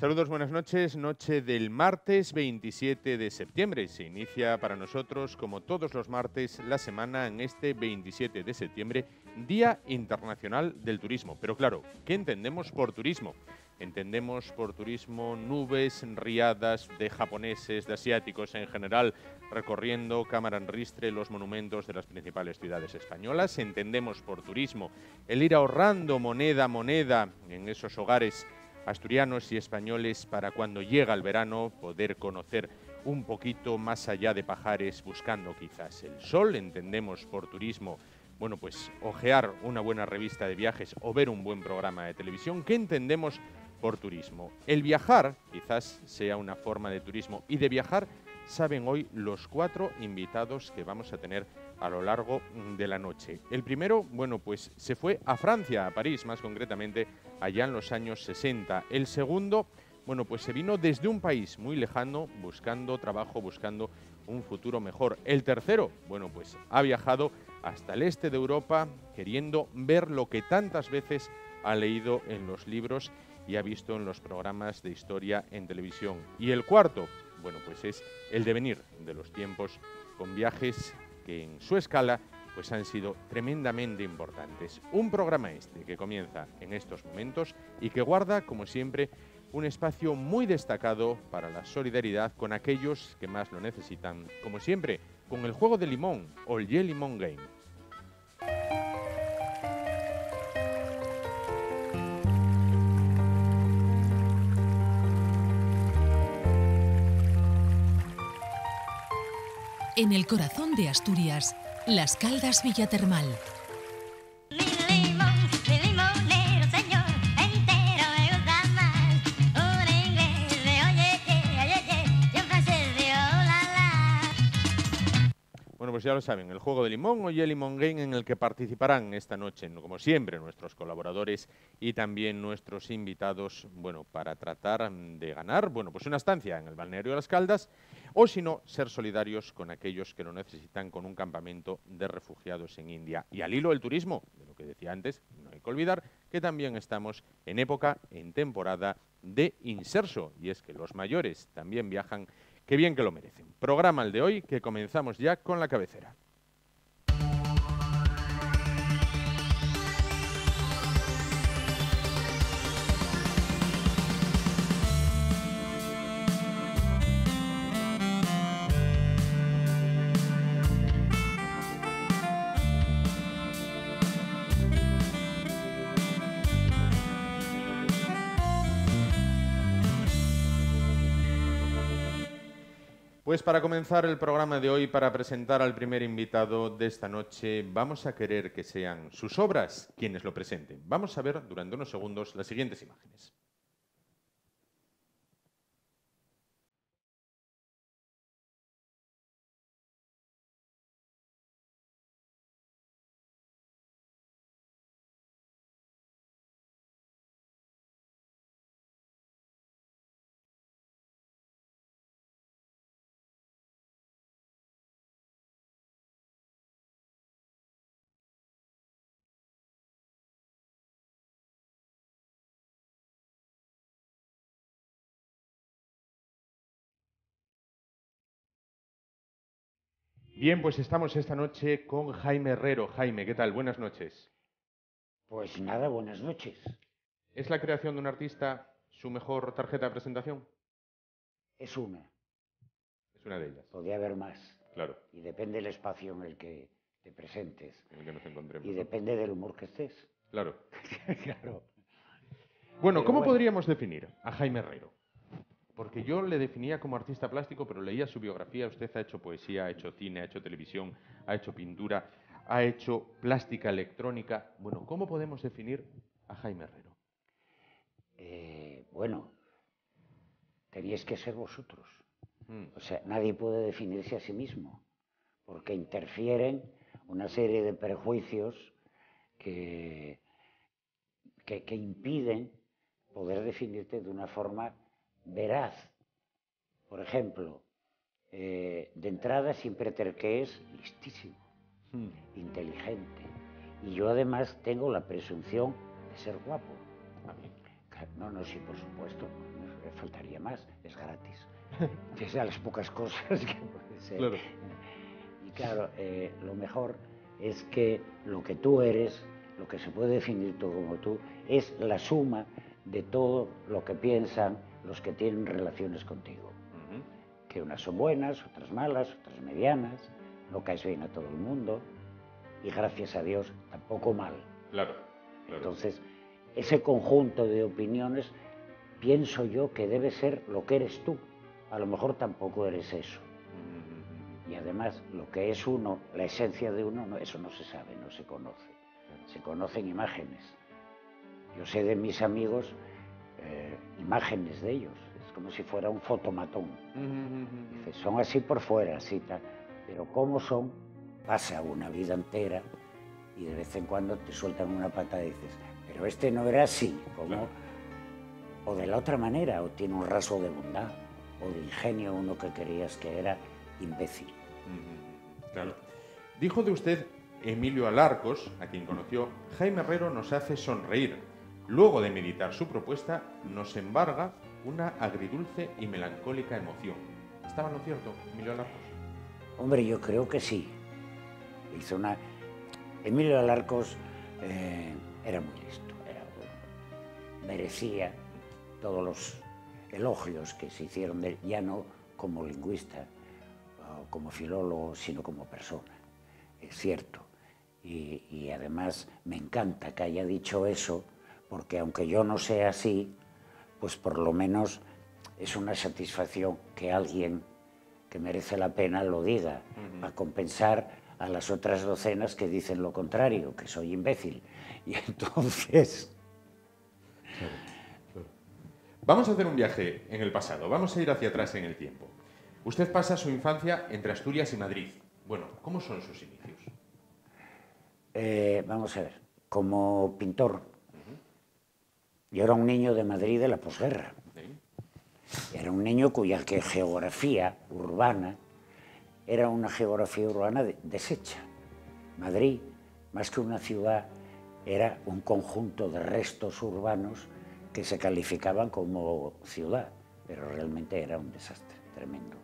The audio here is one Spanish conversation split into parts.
Saludos, buenas noches. Noche del martes 27 de septiembre. Se inicia para nosotros, como todos los martes, la semana en este 27 de septiembre, Día Internacional del Turismo. Pero claro, ¿qué entendemos por turismo? Entendemos por turismo nubes, riadas de japoneses, de asiáticos en general, recorriendo cámara en ristre los monumentos de las principales ciudades españolas. Entendemos por turismo el ir ahorrando moneda a moneda en esos hogares asturianos y españoles para cuando llega el verano poder conocer un poquito más allá de Pajares buscando quizás el sol. Entendemos por turismo, bueno, pues ojear una buena revista de viajes o ver un buen programa de televisión. ¿Qué entendemos por turismo? El viajar quizás sea una forma de turismo, y de viajar saben hoy los 4 invitados que vamos a tener a lo largo de la noche. El primero, bueno, pues se fue a Francia, a París más concretamente, allá en los años 60. El segundo, bueno, pues se vino desde un país muy lejano buscando trabajo, buscando un futuro mejor. El tercero, bueno, pues ha viajado hasta el este de Europa queriendo ver lo que tantas veces ha leído en los libros y ha visto en los programas de historia en televisión. Y el cuarto, bueno, pues es el devenir de los tiempos con viajes que en su escala pues han sido tremendamente importantes. Un programa este que comienza en estos momentos y que guarda, como siempre, un espacio muy destacado para la solidaridad con aquellos que más lo necesitan, como siempre, con el juego de limón o el Ye Limón Game. En el corazón de Asturias, Las Caldas Villatermal. Bueno, pues ya lo saben, el juego de limón o Ye Limón Game, en el que participarán esta noche, como siempre, nuestros colaboradores y también nuestros invitados, bueno, para tratar de ganar, bueno, pues una estancia en el balneario de Las Caldas, o si no, ser solidarios con aquellos que lo necesitan con un campamento de refugiados en India. Y al hilo del turismo, de lo que decía antes, no hay que olvidar que también estamos en época, en temporada de inserso, y es que los mayores también viajan. Qué bien que lo merecen. Programa el de hoy, que comenzamos ya con la cabecera. Pues para comenzar el programa de hoy, para presentar al primer invitado de esta noche, vamos a querer que sean sus obras quienes lo presenten. Vamos a ver durante unos segundos las siguientes imágenes. Bien, pues estamos esta noche con Jaime Herrero. Jaime, ¿qué tal? Buenas noches. Pues nada, buenas noches. ¿Es la creación de un artista su mejor tarjeta de presentación? Es una. Es una de ellas. Podría haber más. Claro. Y depende del espacio en el que te presentes. En el que nos encontremos. Y ¿no? depende del humor que estés. Claro. Claro. Bueno, Pero ¿cómo bueno. podríamos definir a Jaime Herrero? Porque yo le definía como artista plástico, pero leía su biografía. Usted ha hecho poesía, ha hecho cine, ha hecho televisión, ha hecho pintura, ha hecho plástica electrónica. Bueno, ¿cómo podemos definir a Jaime Herrero? Bueno, teníais que ser vosotros. O sea, nadie puede definirse a sí mismo, porque interfieren una serie de prejuicios que impiden poder definirte de una forma veraz. Por ejemplo, de entrada siempre que es listísimo, inteligente. Y yo además tengo la presunción de ser guapo. No, no, sí, por supuesto, no faltaría más, es gratis. Es de las pocas cosas que puede ser. Claro. Y claro, lo mejor es que lo que tú eres, lo que se puede definir tú como tú, es la suma de todo lo que piensan los que tienen relaciones contigo. Que unas son buenas, otras malas, otras medianas, no caes bien a todo el mundo y gracias a Dios tampoco mal. Claro. Entonces, ese conjunto de opiniones pienso yo que debe ser lo que eres tú. A lo mejor tampoco eres eso. Y además, lo que es uno, la esencia de uno, eso no se sabe, no se conoce. Se conocen imágenes. Yo sé de mis amigos imágenes de ellos. Es como si fuera un fotomatón. Dice, son así por fuera, así tal. Pero cómo son, pasa una vida entera y de vez en cuando te sueltan una patada y dices, pero este no era así, como... Claro. O de la otra manera, o tiene un rasgo de bondad, o de ingenio, uno que creías que era imbécil. Claro. Dijo de usted Emilio Alarcos, a quien conoció, Jaime Herrero nos hace sonreír. Luego de meditar su propuesta, nos embarga una agridulce y melancólica emoción. ¿Estaba en lo cierto, Emilio Alarcos? Hombre, yo creo que sí. Emilio Alarcos era muy listo, merecía todos los elogios que se hicieron de él, ya no como lingüista o como filólogo, sino como persona. Es cierto. Y además me encanta que haya dicho eso, porque aunque yo no sea así, pues por lo menos es una satisfacción que alguien que merece la pena lo diga, para compensar a las otras docenas que dicen lo contrario, que soy imbécil. Y entonces... Claro. Vamos a hacer un viaje en el pasado, vamos a ir hacia atrás en el tiempo. Usted pasa su infancia entre Asturias y Madrid. Bueno, ¿cómo son sus inicios? Vamos a ver, como pintor, yo era un niño de Madrid de la posguerra. Era un niño cuya geografía urbana era una geografía urbana deshecha. Madrid, más que una ciudad, era un conjunto de restos urbanos que se calificaban como ciudad, pero realmente era un desastre tremendo.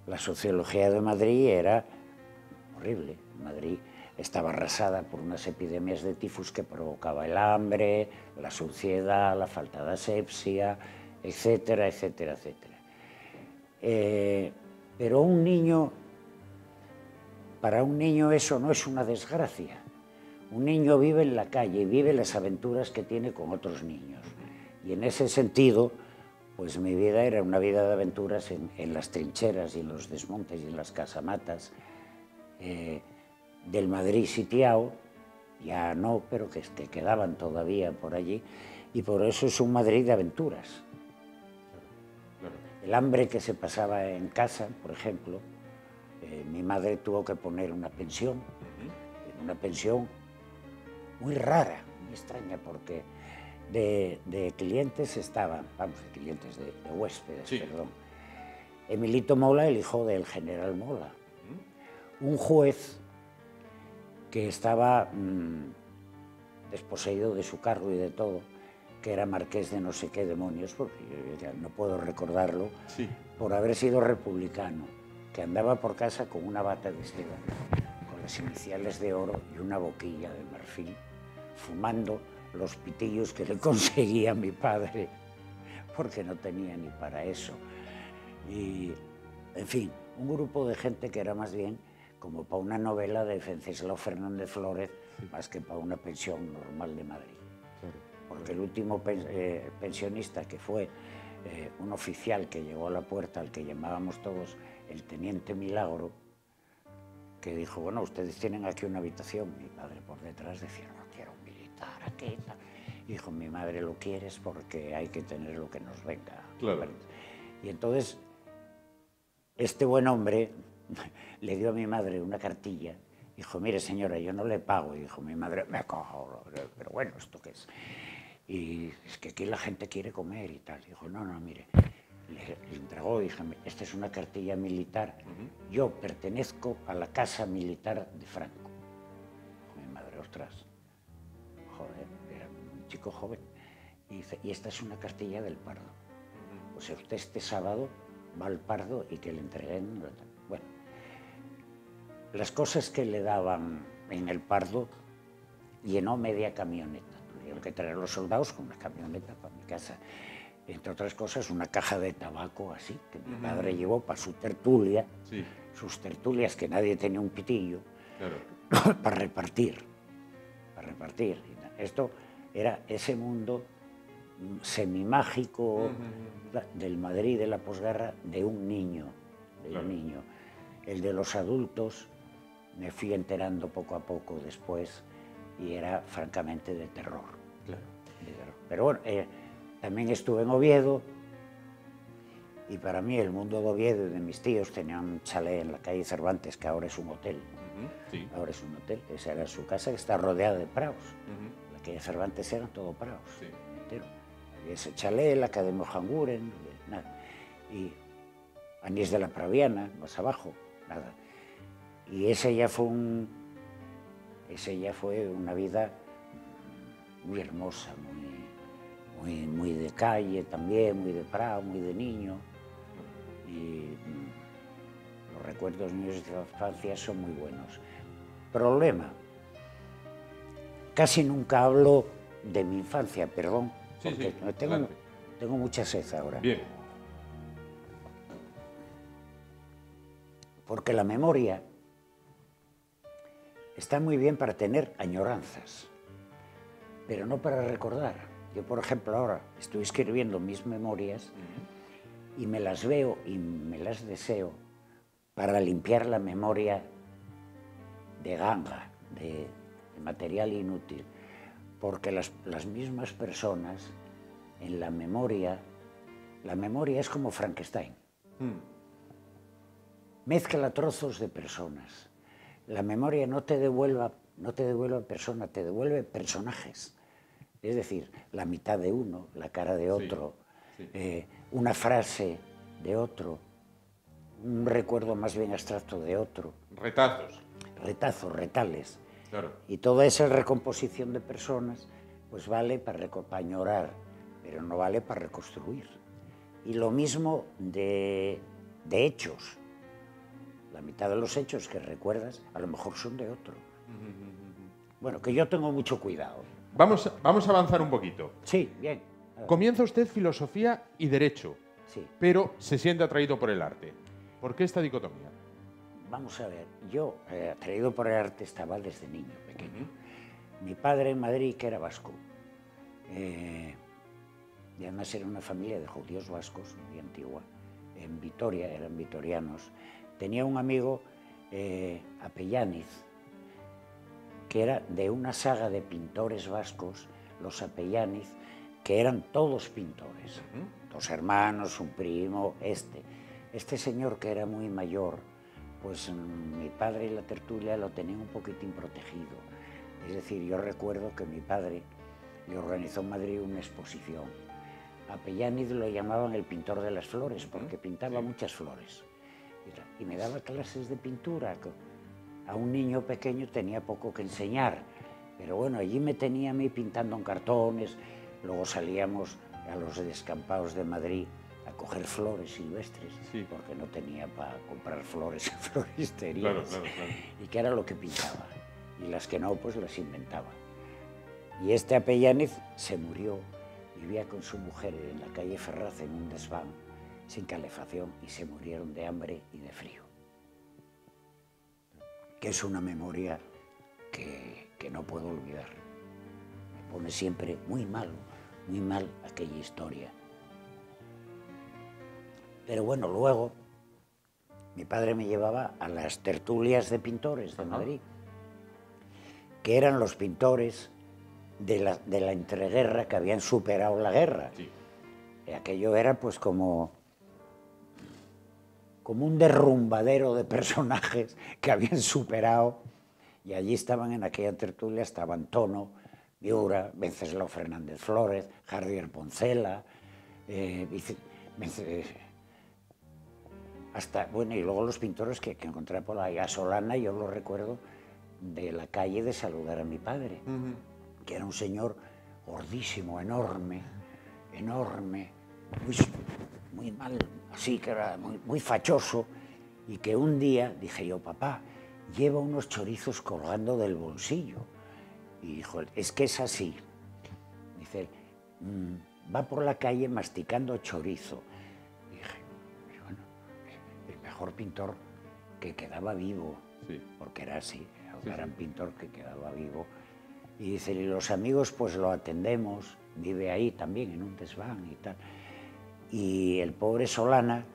La sociología de Madrid era horrible. Madrid estaba arrasada por unas epidemias de tifus que provocaba el hambre, la suciedad, la falta de asepsia, etcétera, etcétera, etcétera. Pero para un niño eso no es una desgracia. Un niño vive en la calle y vive las aventuras que tiene con otros niños. Y en ese sentido, pues mi vida era una vida de aventuras en las trincheras y en los desmontes y en las casamatas del Madrid sitiado, ya no, pero que quedaban todavía por allí, y por eso es un Madrid de aventuras. El hambre que se pasaba en casa, por ejemplo, mi madre tuvo que poner una pensión muy rara, muy extraña, porque de clientes estaban, de huéspedes, sí. Perdón, Emilito Mola, el hijo del general Mola, un juez que estaba desposeído de su cargo y de todo, que era marqués de no sé qué demonios, porque yo ya no puedo recordarlo, sí. Por haber sido republicano, que andaba por casa con una bata de seda, con las iniciales de oro y una boquilla de marfil, fumando los pitillos que le conseguía mi padre, porque no tenía ni para eso. Y, en fin, un grupo de gente que era más bien como para una novela de Venceslao Fernández Flórez, sí. Más que para una pensión normal de Madrid. Claro. Porque el último pensionista, que fue un oficial que llegó a la puerta, al que llamábamos todos el Teniente Milagro, que dijo, bueno, ustedes tienen aquí una habitación. Mi padre por detrás decía, no quiero un militar aquí. Y dijo, mi madre lo quieres porque hay que tener lo que nos venga. Claro. Y entonces, este buen hombre le dio a mi madre una cartilla. Dijo, mire señora, yo no le pago. Y dijo mi madre, me cojo, pero bueno, ¿esto qué es? Y es que aquí la gente quiere comer y tal. Dijo, no, mire. Le entregó y dije, esta es una cartilla militar. Yo pertenezco a la casa militar de Franco. Dijo mi madre, ostras, joder, era un chico joven. Y dice, y esta es una cartilla del Pardo. O sea, usted este sábado va al Pardo y que le entreguen... Bueno, las cosas que le daban en el Pardo llenó media camioneta. Tuvieron que traer los soldados con una camioneta para mi casa. Entre otras cosas, una caja de tabaco así, que mi padre llevó para su tertulia, sus tertulias, que nadie tenía un pitillo, para repartir. Esto era ese mundo semimágico del Madrid de la posguerra de un niño, El de los adultos me fui enterando poco a poco después y era francamente de terror. Pero bueno, también estuve en Oviedo y para mí el mundo de Oviedo y de mis tíos tenía un chalet en la calle Cervantes, que ahora es un hotel. Ahora es un hotel, esa era su casa, que está rodeada de praos. La calle Cervantes eran todo praos, entero. Y ese chalet, la Academia Janguren, nada. Y Anís de la Praviana, más abajo, nada. Y ese ya fue una vida muy hermosa, muy de calle también, muy de prado, muy de niño. Y los recuerdos míos de la infancia son muy buenos. Problema, casi nunca hablo de mi infancia, perdón, porque tengo mucha sed ahora. Bien. Porque la memoria está muy bien para tener añoranzas, pero no para recordar. Yo, por ejemplo, ahora estoy escribiendo mis memorias y me las veo y me las deseo para limpiar la memoria de ganga, de material inútil, porque las mismas personas en la memoria es como Frankenstein. Mezcla trozos de personas. La memoria no te devuelve persona, te devuelve personajes. Es decir, la mitad de uno, la cara de otro, una frase de otro, un recuerdo más bien abstracto de otro. Retazos, retales. Claro. Y toda esa recomposición de personas pues vale para añorar, pero no vale para reconstruir. Y lo mismo de hechos. La mitad de los hechos que recuerdas a lo mejor son de otro. Bueno, que yo tengo mucho cuidado. Vamos a avanzar un poquito. Sí, bien. Comienza usted filosofía y derecho, pero se siente atraído por el arte. ¿Por qué esta dicotomía? Vamos a ver, yo atraído por el arte estaba desde niño, pequeño. Mi padre en Madrid, que era vasco, y además era una familia de judíos vascos, muy antigua, en Vitoria, eran vitorianos. Tenía un amigo, Apellániz, que era de una saga de pintores vascos, los Apellániz, que eran todos pintores, dos hermanos, un primo, Este señor, que era muy mayor, pues mi padre y la tertulia lo tenían un poquitín protegido. Es decir, yo recuerdo que mi padre le organizó en Madrid una exposición. A Pellániz lo llamaban el pintor de las flores, porque pintaba muchas flores. Y me daba clases de pintura. A un niño pequeño tenía poco que enseñar, pero bueno, allí me tenía a mí pintando en cartones. Luego salíamos a los descampados de Madrid a coger flores silvestres, porque no tenía para comprar flores en floristerías. Claro. Y que era lo que pintaba. Y las que no, pues las inventaba. Y este Apellániz se murió, vivía con su mujer en la calle Ferraz, en un desván, sin calefacción, y se murieron de hambre y de frío. Que es una memoria que no puedo olvidar. Me pone siempre muy mal aquella historia. Pero bueno, luego mi padre me llevaba a las tertulias de pintores de Madrid, que eran los pintores de la entreguerra, que habían superado la guerra. Y aquello era pues como un derrumbadero de personajes que habían superado, y allí estaban en aquella tertulia, estaban Tono, Miura, Venceslao Fernández Flórez, Javier Poncela, bueno, y luego los pintores que encontré por ahí. A Solana yo lo recuerdo de la calle de saludar a mi padre, que era un señor gordísimo, enorme, enorme, muy mal, así que era muy fachoso, y que un día dije yo, papá, lleva unos chorizos colgando del bolsillo. Y dijo, es que es así. Dice, va por la calle masticando chorizo. Y dije, bueno, el mejor pintor que quedaba vivo, sí, porque era así, era un gran pintor que quedaba vivo. Y dice, y los amigos pues lo atendemos, vive ahí también en un desván y tal. Y el pobre Solana,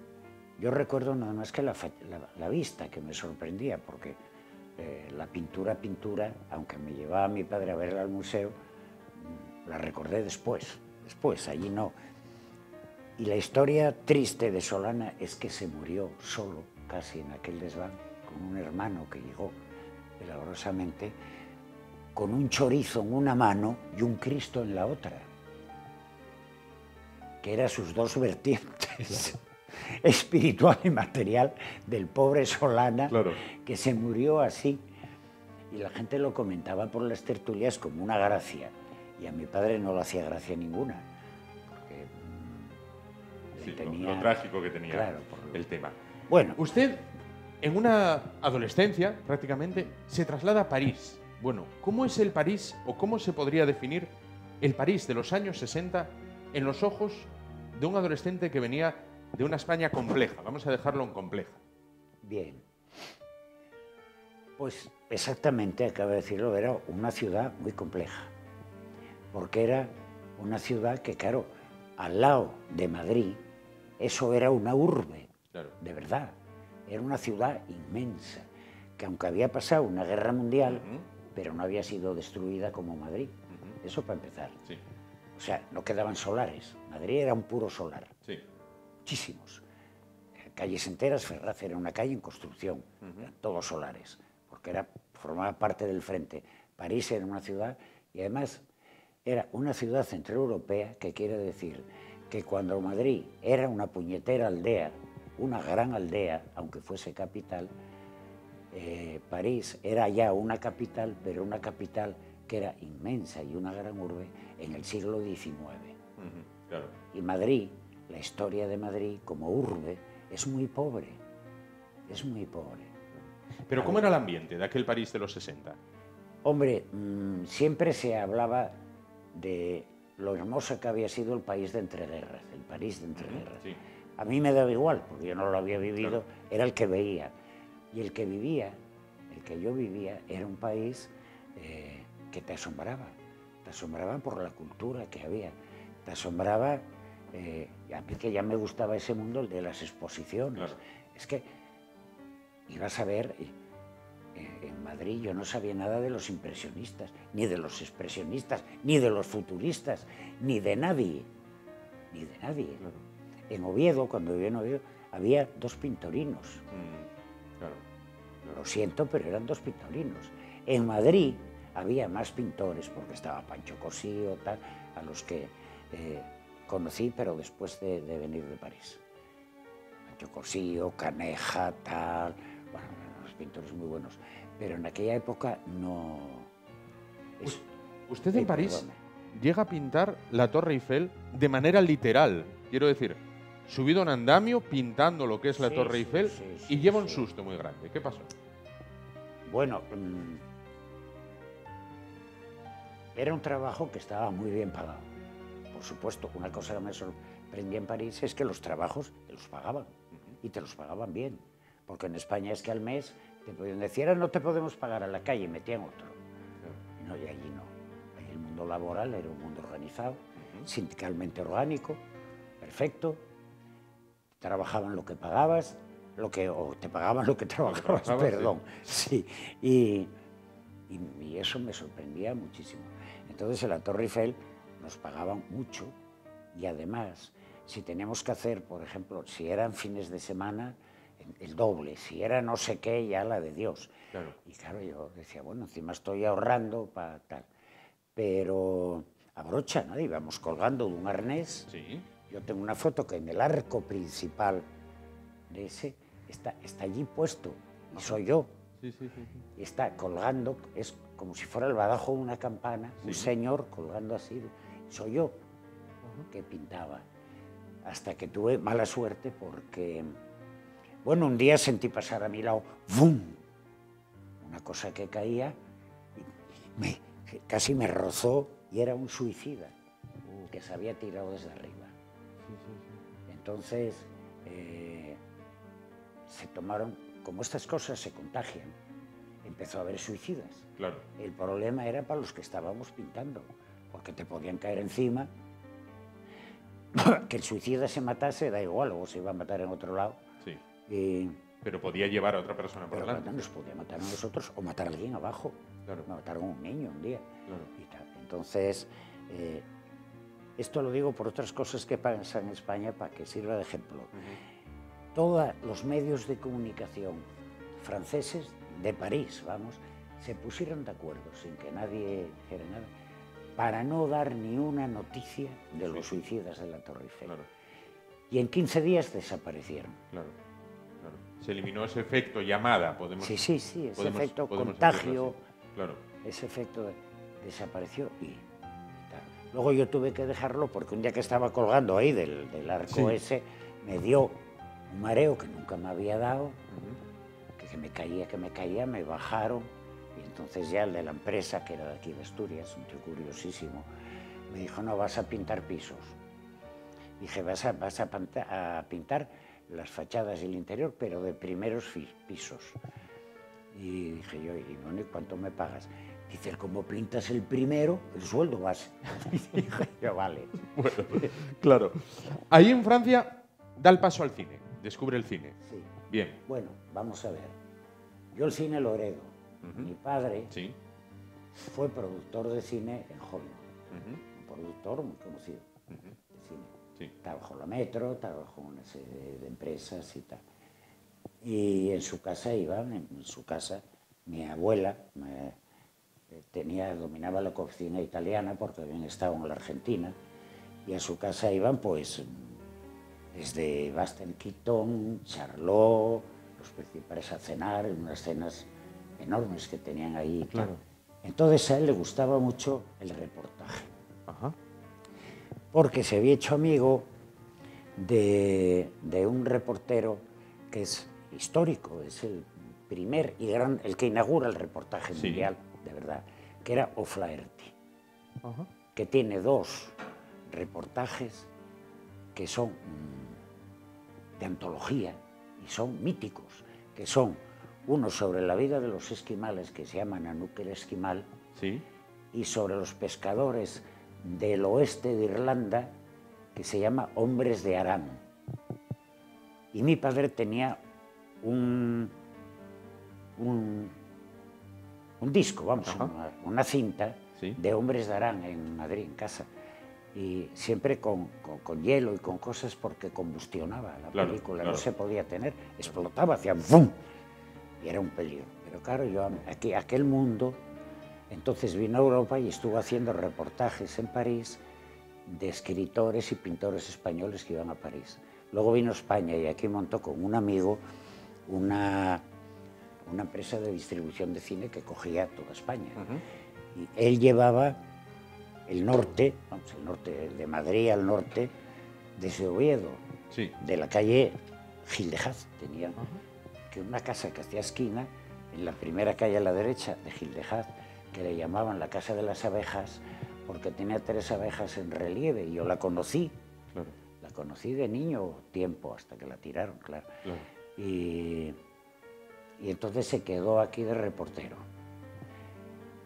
yo recuerdo nada más que la vista, que me sorprendía, porque la pintura, aunque me llevaba mi padre a verla al museo, la recordé después, allí no. Y la historia triste de Solana es que se murió solo, casi en aquel desván, con un hermano que llegó milagrosamente, con un chorizo en una mano y un Cristo en la otra, que eran sus dos vertientes, espiritual y material, del pobre Solana, claro, que se murió así. Y la gente lo comentaba por las tertulias como una gracia, y a mi padre no le hacía gracia ninguna, porque sí, tenía... lo trágico que tenía, claro, el tema. Bueno, usted, en una adolescencia, prácticamente, se traslada a París. Bueno, ¿cómo es el París, o cómo se podría definir el París de los años 60 en los ojos de un adolescente que venía de una España compleja? Vamos a dejarlo en compleja. Bien. Pues exactamente, acabo de decirlo, era una ciudad muy compleja, porque era una ciudad que, claro, al lado de Madrid, eso era una urbe, claro, de verdad. Era una ciudad inmensa, que aunque había pasado una guerra mundial, pero no había sido destruida como Madrid. Eso para empezar. Sí. O sea, no quedaban solares. Madrid era un puro solar. Sí. Muchísimos. Calles enteras, Ferraz era una calle en construcción, eran todos solares, porque formaba parte del frente. París era una ciudad, y además era una ciudad centroeuropea, que quiere decir que cuando Madrid era una puñetera aldea, una gran aldea, aunque fuese capital, París era ya una capital, pero una capital que era inmensa y una gran urbe en el siglo XIX. Claro. Y Madrid, la historia de Madrid como urbe, es muy pobre, es muy pobre. ¿Pero cómo era el ambiente de aquel París de los 60? Hombre, siempre se hablaba de lo hermoso que había sido el país de entreguerras, el París de entreguerras. Sí. A mí me daba igual, porque yo no lo había vivido, claro, era el que veía. Y el que vivía, el que yo vivía, era un país que te asombraba por la cultura que había, te asombraba, a mí que ya me gustaba ese mundo, el de las exposiciones. Claro. Es que ibas a ver, en Madrid yo no sabía nada de los impresionistas, ni de los expresionistas, ni de los futuristas, ni de nadie, Claro. En Oviedo, cuando vivía en Oviedo, había dos pintorinos. Claro. Lo siento, pero eran dos pintorinos. En Madrid había más pintores, porque estaba Pancho Cosío, tal, a los que conocí, pero después de venir de París. Pancho Cosío, Caneja, tal, bueno, los pintores muy buenos. Pero en aquella época no... Usted en París llega a pintar la Torre Eiffel de manera literal, quiero decir, subido en andamio, pintando lo que es la Torre Eiffel, y lleva un susto muy grande. ¿Qué pasó? Bueno, era un trabajo que estaba muy bien pagado. Por supuesto, una cosa que me sorprendía en París es que los trabajos te los pagaban, y te los pagaban bien. Porque en España es que al mes te podían decir, no te podemos pagar, a la calle, metían otro. No, y allí no. Allí el mundo laboral era un mundo organizado, sindicalmente orgánico, perfecto. Trabajaban lo que pagabas, o te pagaban lo que trabajabas, perdón. Sí. Y eso me sorprendía muchísimo. Entonces en la Torre Eiffel nos pagaban mucho, y además, si teníamos que hacer, por ejemplo, si eran fines de semana, el doble, si era no sé qué, ya la de Dios. Claro. Y claro, yo decía, bueno, encima estoy ahorrando para tal. Pero a brocha, ¿no? Íbamos colgando de un arnés. Sí. Yo tengo una foto que en el arco principal de ese está allí puesto, y soy yo. Sí. Y está colgando, es como si fuera el badajo de una campana, un señor colgando así, soy yo. que pintaba. Hasta que tuve mala suerte porque, bueno, un día sentí pasar a mi lado, ¡bum!, una cosa que caía y casi me rozó, y era un suicida que se había tirado desde arriba. Entonces, se tomaron, como estas cosas se contagian, empezó a haber suicidas. Claro. El problema era para los que estábamos pintando, porque te podían caer encima. Que el suicida se matase, da igual, o se iba a matar en otro lado. Sí. Pero podía llevar a otra persona por delante. Nos podía matar a nosotros o matar a alguien abajo. Claro. Mataron a un niño un día. Claro. Y tal. Entonces, esto lo digo por otras cosas que pasan en España para que sirva de ejemplo. Todos los medios de comunicación franceses de París, vamos, se pusieron de acuerdo sin que nadie dijera nada, para no dar ni una noticia de los suicidas de la Torre Eiffel. Claro. Y en 15 días desaparecieron. Claro, claro. Se eliminó ese efecto llamada, podemos... Sí, ese efecto contagio, claro. Ese efecto desapareció y tal. Luego yo tuve que dejarlo porque un día que estaba colgando ahí del arco ese, me dio un mareo que nunca me había dado, que me caía, me bajaron. Y entonces ya el de la empresa, que era de aquí de Asturias, un tío curiosísimo, me dijo, no, vas a pintar pisos. Dije, vas a pintar las fachadas y el interior, pero de primeros pisos. Y dije yo, ¿y bueno, cuánto me pagas? Dice, como pintas el primero, el sueldo base. Y dije yo, vale. Bueno, claro. Ahí en Francia da el paso al cine, descubre el cine. Sí. Bien. Bueno, vamos a ver. Yo el cine lo heredo. Mi padre fue productor de cine en Hollywood, un productor muy conocido de cine. Sí. Trabajó en la Metro, trabajó en una serie de empresas y tal. Y en su casa mi abuela dominaba la cocina italiana porque habían estado en la Argentina, y a su casa iban pues desde Buster Keaton, Charlot, los principales a cenar en unas cenas enormes que tenían ahí. Claro. Entonces a él le gustaba mucho el reportaje. Porque se había hecho amigo de un reportero que es histórico, es el primer y el que inaugura el reportaje mundial, de verdad, que era O'Flaherty, que tiene 2 reportajes que son de antología y son míticos, que son uno sobre la vida de los esquimales, que se llama Nanook el esquimal, y sobre los pescadores del oeste de Irlanda, que se llama Hombres de Aran. Y mi padre tenía un disco, vamos, una cinta de Hombres de Aran en Madrid, en casa. Y siempre con hielo y con cosas porque combustionaba la película, no se podía tener, explotaba, hacía ¡bum! Y era un peligro. Pero claro, yo aquel mundo, entonces vino a Europa y estuvo haciendo reportajes en París de escritores y pintores españoles que iban a París. Luego vino a España y aquí montó con un amigo una empresa de distribución de cine que cogía toda España. Y él llevaba el norte, vamos, el norte de Madrid al norte, desde Oviedo, de la calle Gil de Haz, tenía que una casa que hacía esquina, en la primera calle a la derecha de Gil de Haz, que le llamaban la Casa de las Abejas, porque tenía 3 abejas en relieve, y yo la conocí. La conocí de niño tiempo, hasta que la tiraron, claro. Y entonces se quedó aquí de reportero,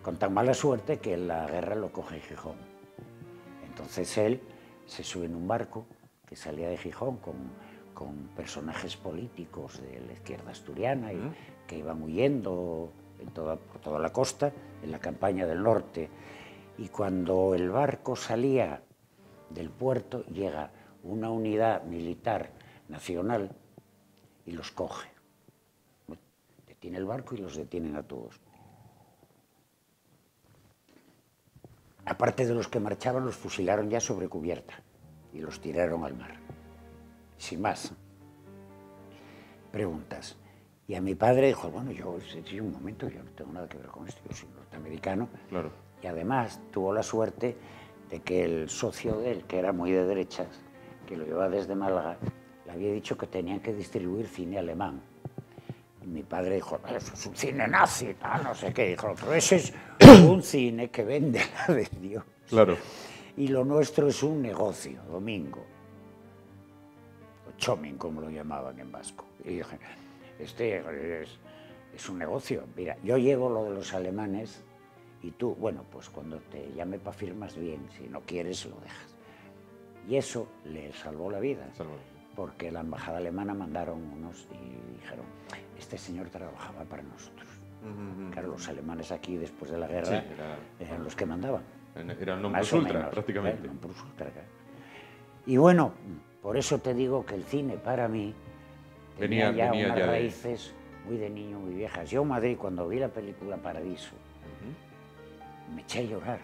con tan mala suerte que la guerra lo coge en Gijón. Entonces él se sube en un barco que salía de Gijón con personajes políticos de la izquierda asturiana y que iban huyendo por toda la costa en la campaña del norte. Y cuando el barco salía del puerto, llega una unidad militar nacional y los coge. Detiene el barco y los detienen a todos. Aparte de los que marchaban, los fusilaron ya sobre cubierta y los tiraron al mar. Sin más. Preguntas. Y a mi padre dijo, bueno, yo, un momento, yo no tengo nada que ver con esto, yo soy norteamericano. Y además tuvo la suerte de que el socio de él, que era muy de derechas, que lo llevaba desde Málaga, le había dicho que tenían que distribuir cine alemán. Y mi padre dijo, eso es un cine nazi, no sé qué. Dijo, pero ese es un cine que vende la de Dios. Claro. Y lo nuestro es un negocio, domingo. O chomin, como lo llamaban en vasco. Y dije, es un negocio. Mira, yo llevo lo de los alemanes y tú, bueno, pues cuando te llame para firmas bien, si no quieres lo dejas. Y eso le salvó la vida. Porque la embajada alemana mandaron unos y dijeron, este señor trabajaba para nosotros. Claro, los alemanes aquí después de la guerra eran los que mandaban. Era el non plus ultra, prácticamente. Non plus ultra, claro. Y bueno, por eso te digo que el cine para mí tenía ya unas raíces muy de niño, muy viejas. Yo en Madrid, cuando vi la película Paradiso, me eché a llorar.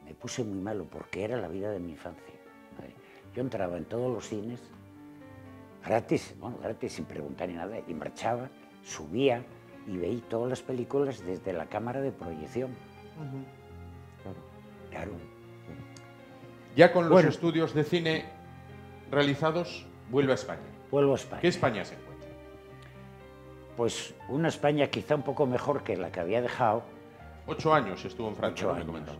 Me puse muy malo porque era la vida de mi infancia. Yo entraba en todos los cines, gratis, bueno, gratis, sin preguntar ni nada, y marchaba, subía y veía todas las películas desde la cámara de proyección. Claro. Ya con los estudios de cine realizados, vuelve a España. Vuelvo a España. ¿Qué España se encuentra? Pues una España quizá un poco mejor que la que había dejado. 8 años estuvo en Francia, me comentó.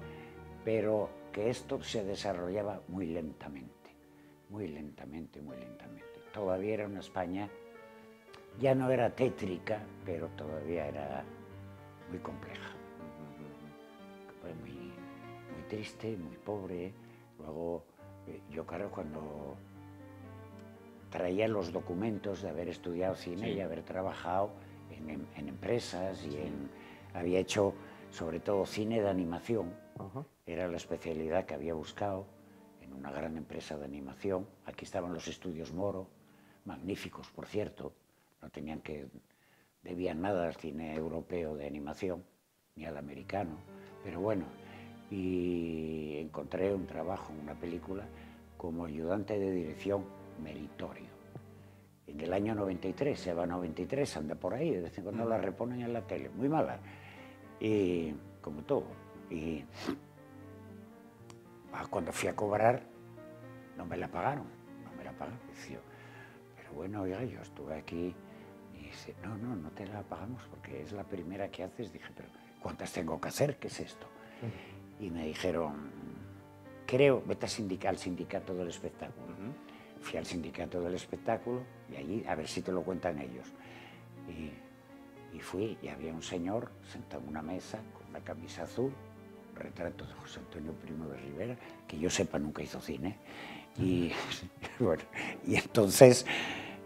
Pero que esto se desarrollaba muy lentamente. Muy lentamente, muy lentamente. Todavía era una España, ya no era tétrica, pero todavía era muy compleja. Fue muy triste, muy pobre. Luego, yo claro, cuando traía los documentos de haber estudiado cine y haber trabajado en empresas y había hecho sobre todo cine de animación, era la especialidad que había buscado en una gran empresa de animación. Aquí estaban los estudios Moro, magníficos, por cierto, no debían nada al cine europeo de animación, ni al americano, pero bueno, y encontré un trabajo en una película como ayudante de dirección meritorio. En el año 93, Eva 93, anda por ahí, de vez en cuando la reponen en la tele, muy mala, y como todo. Y cuando fui a cobrar, no me la pagaron. Decía, pero bueno, oiga, yo estuve aquí y dice, no te la pagamos porque es la primera que haces. Dije, pero ¿cuántas tengo que hacer? ¿Qué es esto? Y me dijeron, creo, vete al sindicato del espectáculo. Fui al sindicato del espectáculo y allí, a ver si te lo cuentan ellos. Y fui y había un señor sentado en una mesa con una camisa azul, un retrato de José Antonio Primo de Rivera, que yo sepa nunca hizo cine. Y bueno, y entonces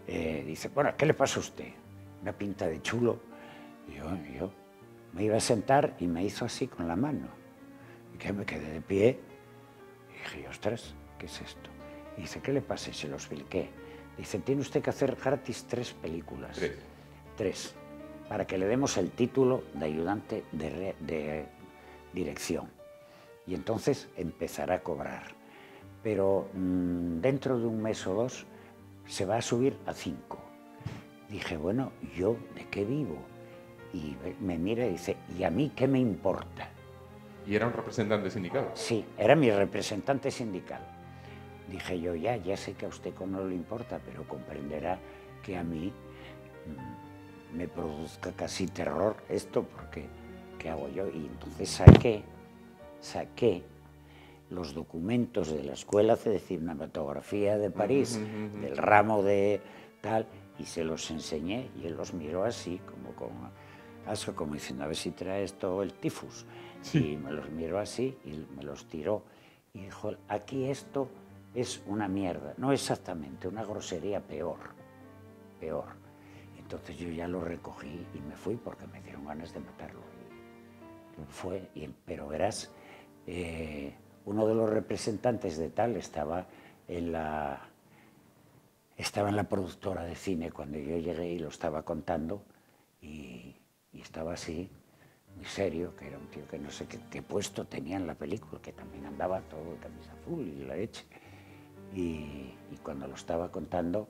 dice, bueno, ¿qué le pasa a usted? Una pinta de chulo. Y yo me iba a sentar y me hizo así con la mano. Y que me quedé de pie y dije, ostras, ¿qué es esto? Y dice, ¿qué le pasa? Y se lo expliqué. Dice, tiene usted que hacer gratis 3 películas. 3. Para que le demos el título de ayudante de dirección. Y entonces empezará a cobrar. Pero dentro de un mes o 2 se va a subir a 5. Dije, bueno, ¿yo de qué vivo? Y me mira y dice, ¿y a mí qué me importa? ¿Y era un representante sindical? Sí, era mi representante sindical. Dije yo, ya sé que a usted no le importa, pero comprenderá que a mí me produzca casi terror esto, porque ¿qué hago yo? Y entonces saqué los documentos de la Escuela de Cinematografía de París, del ramo de tal, y se los enseñé, y él los miró así, como con asco, como diciendo, a ver si trae esto el tifus. Sí. Y me los miró así, y me los tiró, y dijo, aquí esto es una mierda, no exactamente, una grosería peor. Entonces yo ya lo recogí y me fui porque me dieron ganas de matarlo. Pero verás, uno de los representantes de tal estaba en la productora de cine cuando yo llegué y lo estaba contando y estaba así, muy serio, que era un tío que no sé qué puesto tenía en la película, que también andaba todo de camisa azul y la leche. Y cuando lo estaba contando,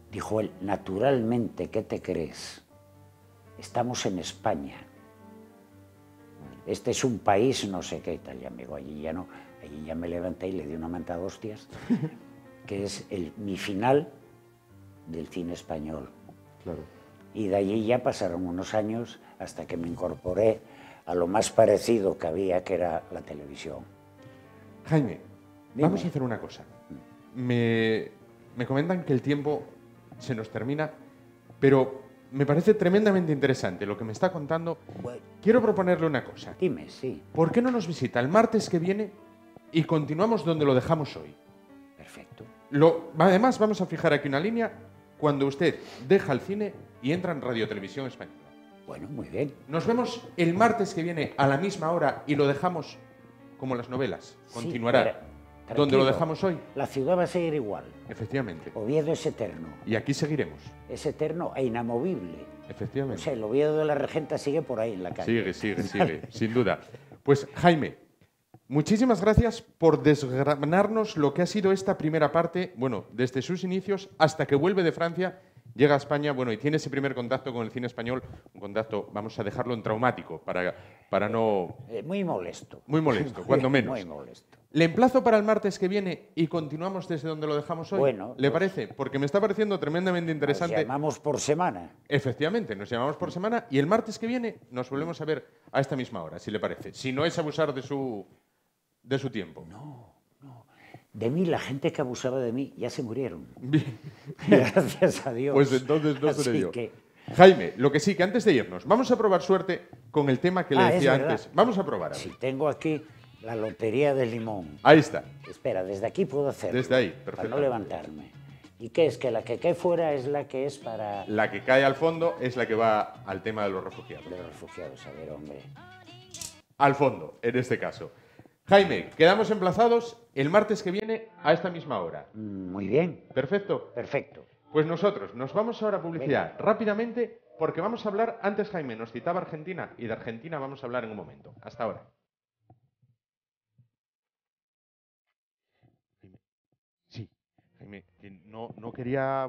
dijo él, naturalmente, ¿qué te crees? Estamos en España. este es un país, no sé qué tal, y amigo, allí ya me levanté y le di una manta de hostias, que es mi final del cine español. Claro. Y de allí ya pasaron unos años hasta que me incorporé a lo más parecido que había, que era la televisión. Jaime, Dime. vamos a hacer una cosa. Me comentan que el tiempo se nos termina, pero me parece tremendamente interesante lo que me está contando. Bueno, Quiero proponerle una cosa. dime, sí. ¿Por qué no nos visita el martes que viene y continuamos donde lo dejamos hoy? Perfecto. Además, vamos a fijar aquí una línea cuando usted deja el cine y entra en Radio Televisión Española. Bueno, muy bien. Nos vemos el martes que viene a la misma hora y lo dejamos como las novelas. Continuará. Sí, ¿Dónde lo tranquilo. dejamos hoy? La ciudad va a seguir igual. Efectivamente. Oviedo es eterno. Y aquí seguiremos. Es eterno e inamovible. O Efectivamente. sea, el Oviedo de la Regenta sigue por ahí en la calle. Sigue, sin duda. Pues Jaime, muchísimas gracias por desgranarnos lo que ha sido esta primera parte, bueno, desde sus inicios hasta que vuelve de Francia, llega a España, bueno, y tiene ese primer contacto con el cine español, un contacto, vamos a dejarlo en traumático, para no... Muy molesto. Muy molesto, cuando menos. Muy molesto. Le emplazo para el martes que viene y continuamos desde donde lo dejamos hoy. Bueno, ¿Le pues- parece? Porque me está pareciendo tremendamente interesante. Nos llamamos por semana. Efectivamente, nos llamamos por semana y el martes que viene nos volvemos a ver a esta misma hora, si le parece. Si no es abusar de su tiempo. De mí, la gente que abusaba de mí ya se murieron. Bien. Gracias a Dios. Pues entonces no seré Así yo. que- Jaime, lo que sí, que antes de irnos, vamos a probar suerte con el tema que le Ah, es decía verdad. antes. Vamos a probar. A ver. Si tengo aquí la lotería del limón. Ahí está. Espera, desde aquí puedo hacerlo. Desde ahí, Para perfecto. no levantarme. ¿Y qué es? Que la que cae fuera es la que es para La que cae al fondo es la que va al tema de los refugiados. de los refugiados. A ver, hombre. Al fondo, en este caso. Jaime, quedamos emplazados el martes que viene a esta misma hora. Muy bien. ¿Perfecto? Perfecto. Pues nosotros nos vamos ahora a publicidad rápidamente porque vamos a hablar, antes Jaime nos citaba Argentina y de Argentina vamos a hablar en un momento. Hasta ahora. Sí, Jaime, que no quería...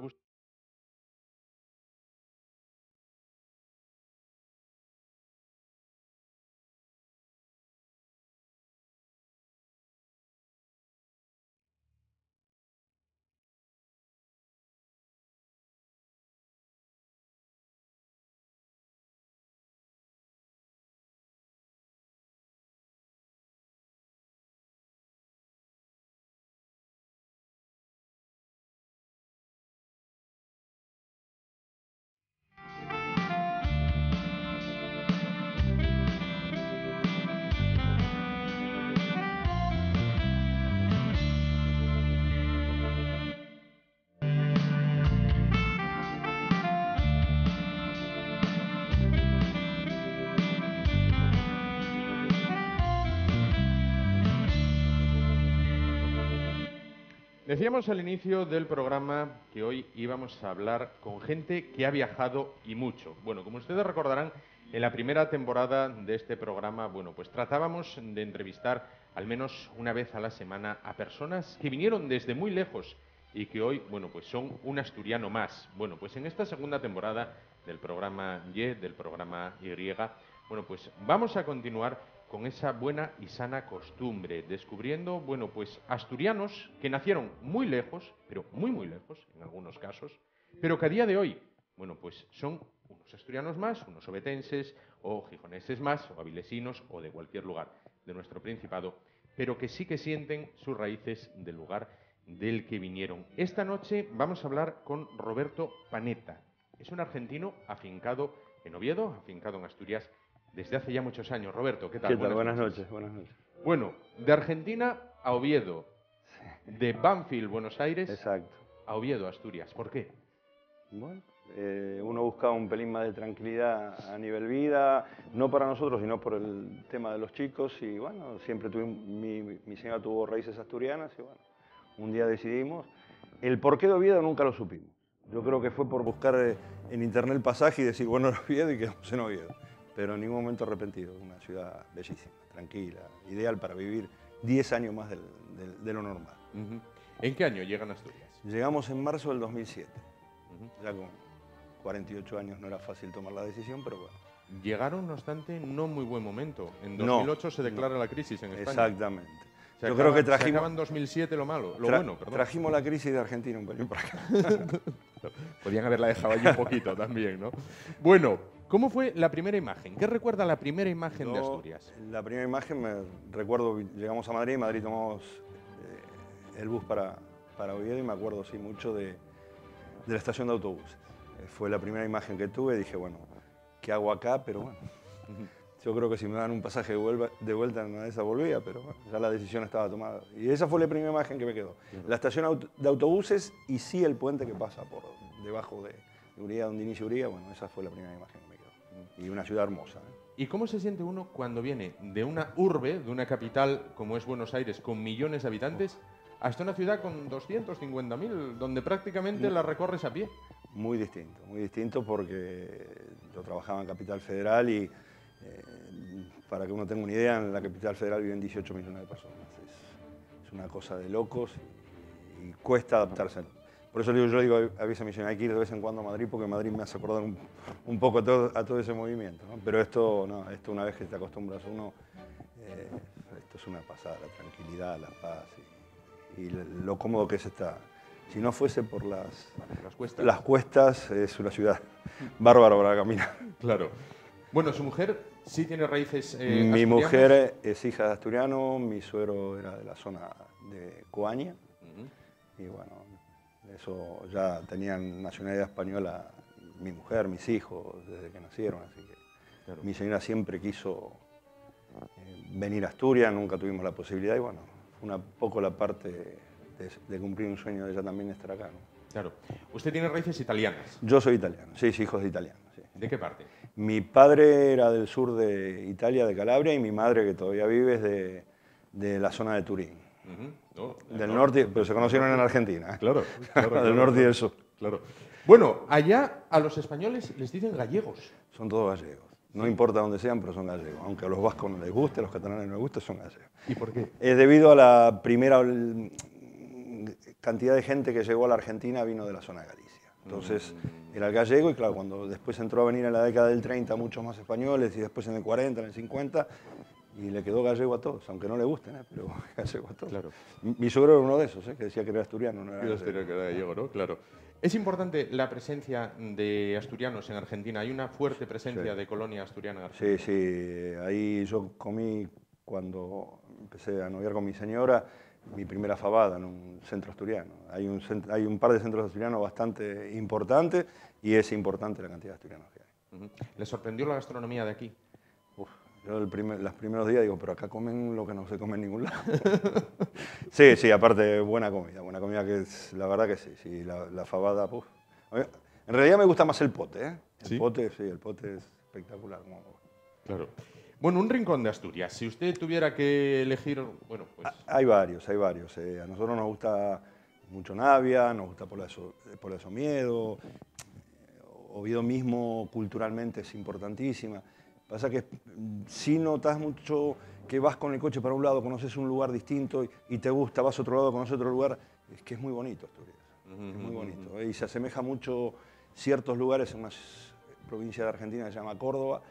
Decíamos al inicio del programa que hoy íbamos a hablar con gente que ha viajado y mucho. Bueno, como ustedes recordarán, en la primera temporada de este programa, bueno, pues tratábamos de entrevistar al menos una vez a la semana a personas que vinieron desde muy lejos y que hoy, bueno, pues son un asturiano más. Bueno, pues en esta segunda temporada del programa Y, del programa Y, bueno, pues vamos a continuar con esa buena y sana costumbre, descubriendo, bueno, pues asturianos que nacieron muy lejos, pero muy lejos, en algunos casos, pero que a día de hoy, bueno, pues son unos asturianos más, unos obetenses o gijoneses más, o avilesinos, o de cualquier lugar de nuestro Principado, pero que sí que sienten sus raíces del lugar del que vinieron. Esta noche vamos a hablar con Roberto Panetta. Es un argentino afincado en Oviedo, afincado en Asturias, desde hace ya muchos años. Roberto, ¿qué tal? ¿Qué tal? Buenas noches, buenas noches. Bueno, de Argentina a Oviedo, de Banfield, Buenos Aires, Exacto. a Oviedo, Asturias. ¿Por qué? Bueno, uno buscaba un pelín más de tranquilidad a nivel vida, no para nosotros, sino por el tema de los chicos. Y bueno, siempre mi señora tuvo raíces asturianas y bueno, un día decidimos. El porqué de Oviedo nunca lo supimos. Yo creo que fue por buscar en internet el pasaje y decir, bueno, Oviedo, y quedamos en Oviedo. Pero en ningún momento arrepentido. Una ciudad bellísima, tranquila, ideal para vivir 10 años más de lo normal. ¿En qué año llegan a Asturias? Llegamos en marzo del 2007. Ya con 48 años no era fácil tomar la decisión, pero bueno, Llegaron, no obstante, no muy buen momento. En No, 2008 se declara la crisis en España. Exactamente. Se Yo acaba, creo que se trajimos, acaba en 2007 lo malo, lo bueno, perdón. trajimos la crisis de Argentina un pelín para acá. Podrían haberla dejado allí un poquito también, ¿no? Bueno, ¿cómo fue la primera imagen? ¿Qué recuerda la primera imagen de Asturias? La primera imagen, me recuerdo, llegamos a Madrid, en Madrid tomamos el bus para Oviedo y me acuerdo sí, mucho de la estación de autobuses. Fue la primera imagen que tuve y dije, bueno, ¿qué hago acá? Pero bueno, yo creo que si me dan un pasaje de vuelta en una de esas volvía, pero bueno, ya la decisión estaba tomada. Y esa fue la primera imagen que me quedó. La estación de autobuses y sí el puente que pasa por debajo de Uría, donde inicia Uría, bueno, esa fue la primera imagen que me quedó. Y una ciudad hermosa. ¿Y cómo se siente uno cuando viene de una urbe, de una capital como es Buenos Aires, con millones de habitantes, hasta una ciudad con 250.000, donde prácticamente la recorres a pie? Muy distinto porque yo trabajaba en Capital Federal y para que uno tenga una idea, en la Capital Federal viven 18 millones de personas. Es una cosa de locos y cuesta adaptarse. Por eso yo digo a veces me dicen, hay que ir de vez en cuando a Madrid porque Madrid me hace acordar un poco a todo ese movimiento, ¿no? Pero esto una vez que te acostumbras a uno, esto es una pasada, la tranquilidad, la paz y lo cómodo que es estar. Si no fuese por las cuestas, es una ciudad bárbara para caminar. Claro. Bueno, su mujer sí tiene raíces asturianas. Mi mujer es hija de asturiano, mi suegro era de la zona de Coaña. Y bueno, eso ya tenían nacionalidad española mi mujer, mis hijos, desde que nacieron. Así que claro. Mi señora siempre quiso venir a Asturias, nunca tuvimos la posibilidad y bueno, fue un poco la parte de cumplir un sueño de ella también estar acá, ¿no? Claro. ¿Usted tiene raíces italianas? Yo soy italiano, sí, hijos de italianos. Sí. ¿De qué parte? Mi padre era del sur de Italia, de Calabria, y mi madre, que todavía vive, es de la zona de Turín. Del norte, pero se conocieron en Argentina. Claro. Del norte y del sur. Claro. Bueno, allá a los españoles les dicen gallegos. Son todos gallegos. No importa dónde sean, pero son gallegos. Aunque a los vascos no les guste, a los catalanes no les guste, son gallegos. ¿Y por qué? Es debido a la primera cantidad de gente que llegó a la Argentina vino de la zona de Galicia. Entonces era el gallego y claro, cuando después entró a venir en la década del 30 muchos más españoles y después en el 40, en el 50, y le quedó gallego a todos, aunque no le gusten, pero gallego a todos. Claro. Mi suegro era uno de esos, que decía que era asturiano, no era gallego, ¿no? Claro. Es importante la presencia de asturianos en Argentina. ¿Hay una fuerte presencia de colonia asturiana en Argentina? Sí. Ahí yo comí, cuando empecé a noviar con mi señora, mi primera fabada en un centro asturiano. Hay un par de centros asturianos bastante importantes y es importante la cantidad de asturianos que hay. ¿Le sorprendió la gastronomía de aquí? Yo los primeros días digo, pero acá comen lo que no se come en ningún lado. Sí, aparte buena comida que es, la verdad que sí, la fabada, puf. En realidad me gusta más el pote, ¿eh? El pote es espectacular. Claro. Bueno, un rincón de Asturias, si usted tuviera que elegir, bueno, pues... Hay varios. A nosotros nos gusta mucho Navia, nos gusta Pola de Somiedo, Oviedo mismo culturalmente es importantísima. Pasa que si notas mucho que vas con el coche para un lado, conoces un lugar distinto y te gusta, vas a otro lado, conoces otro lugar, es que es muy bonito Asturias, es muy bonito. Y se asemeja mucho ciertos lugares en una provincia de Argentina que se llama Córdoba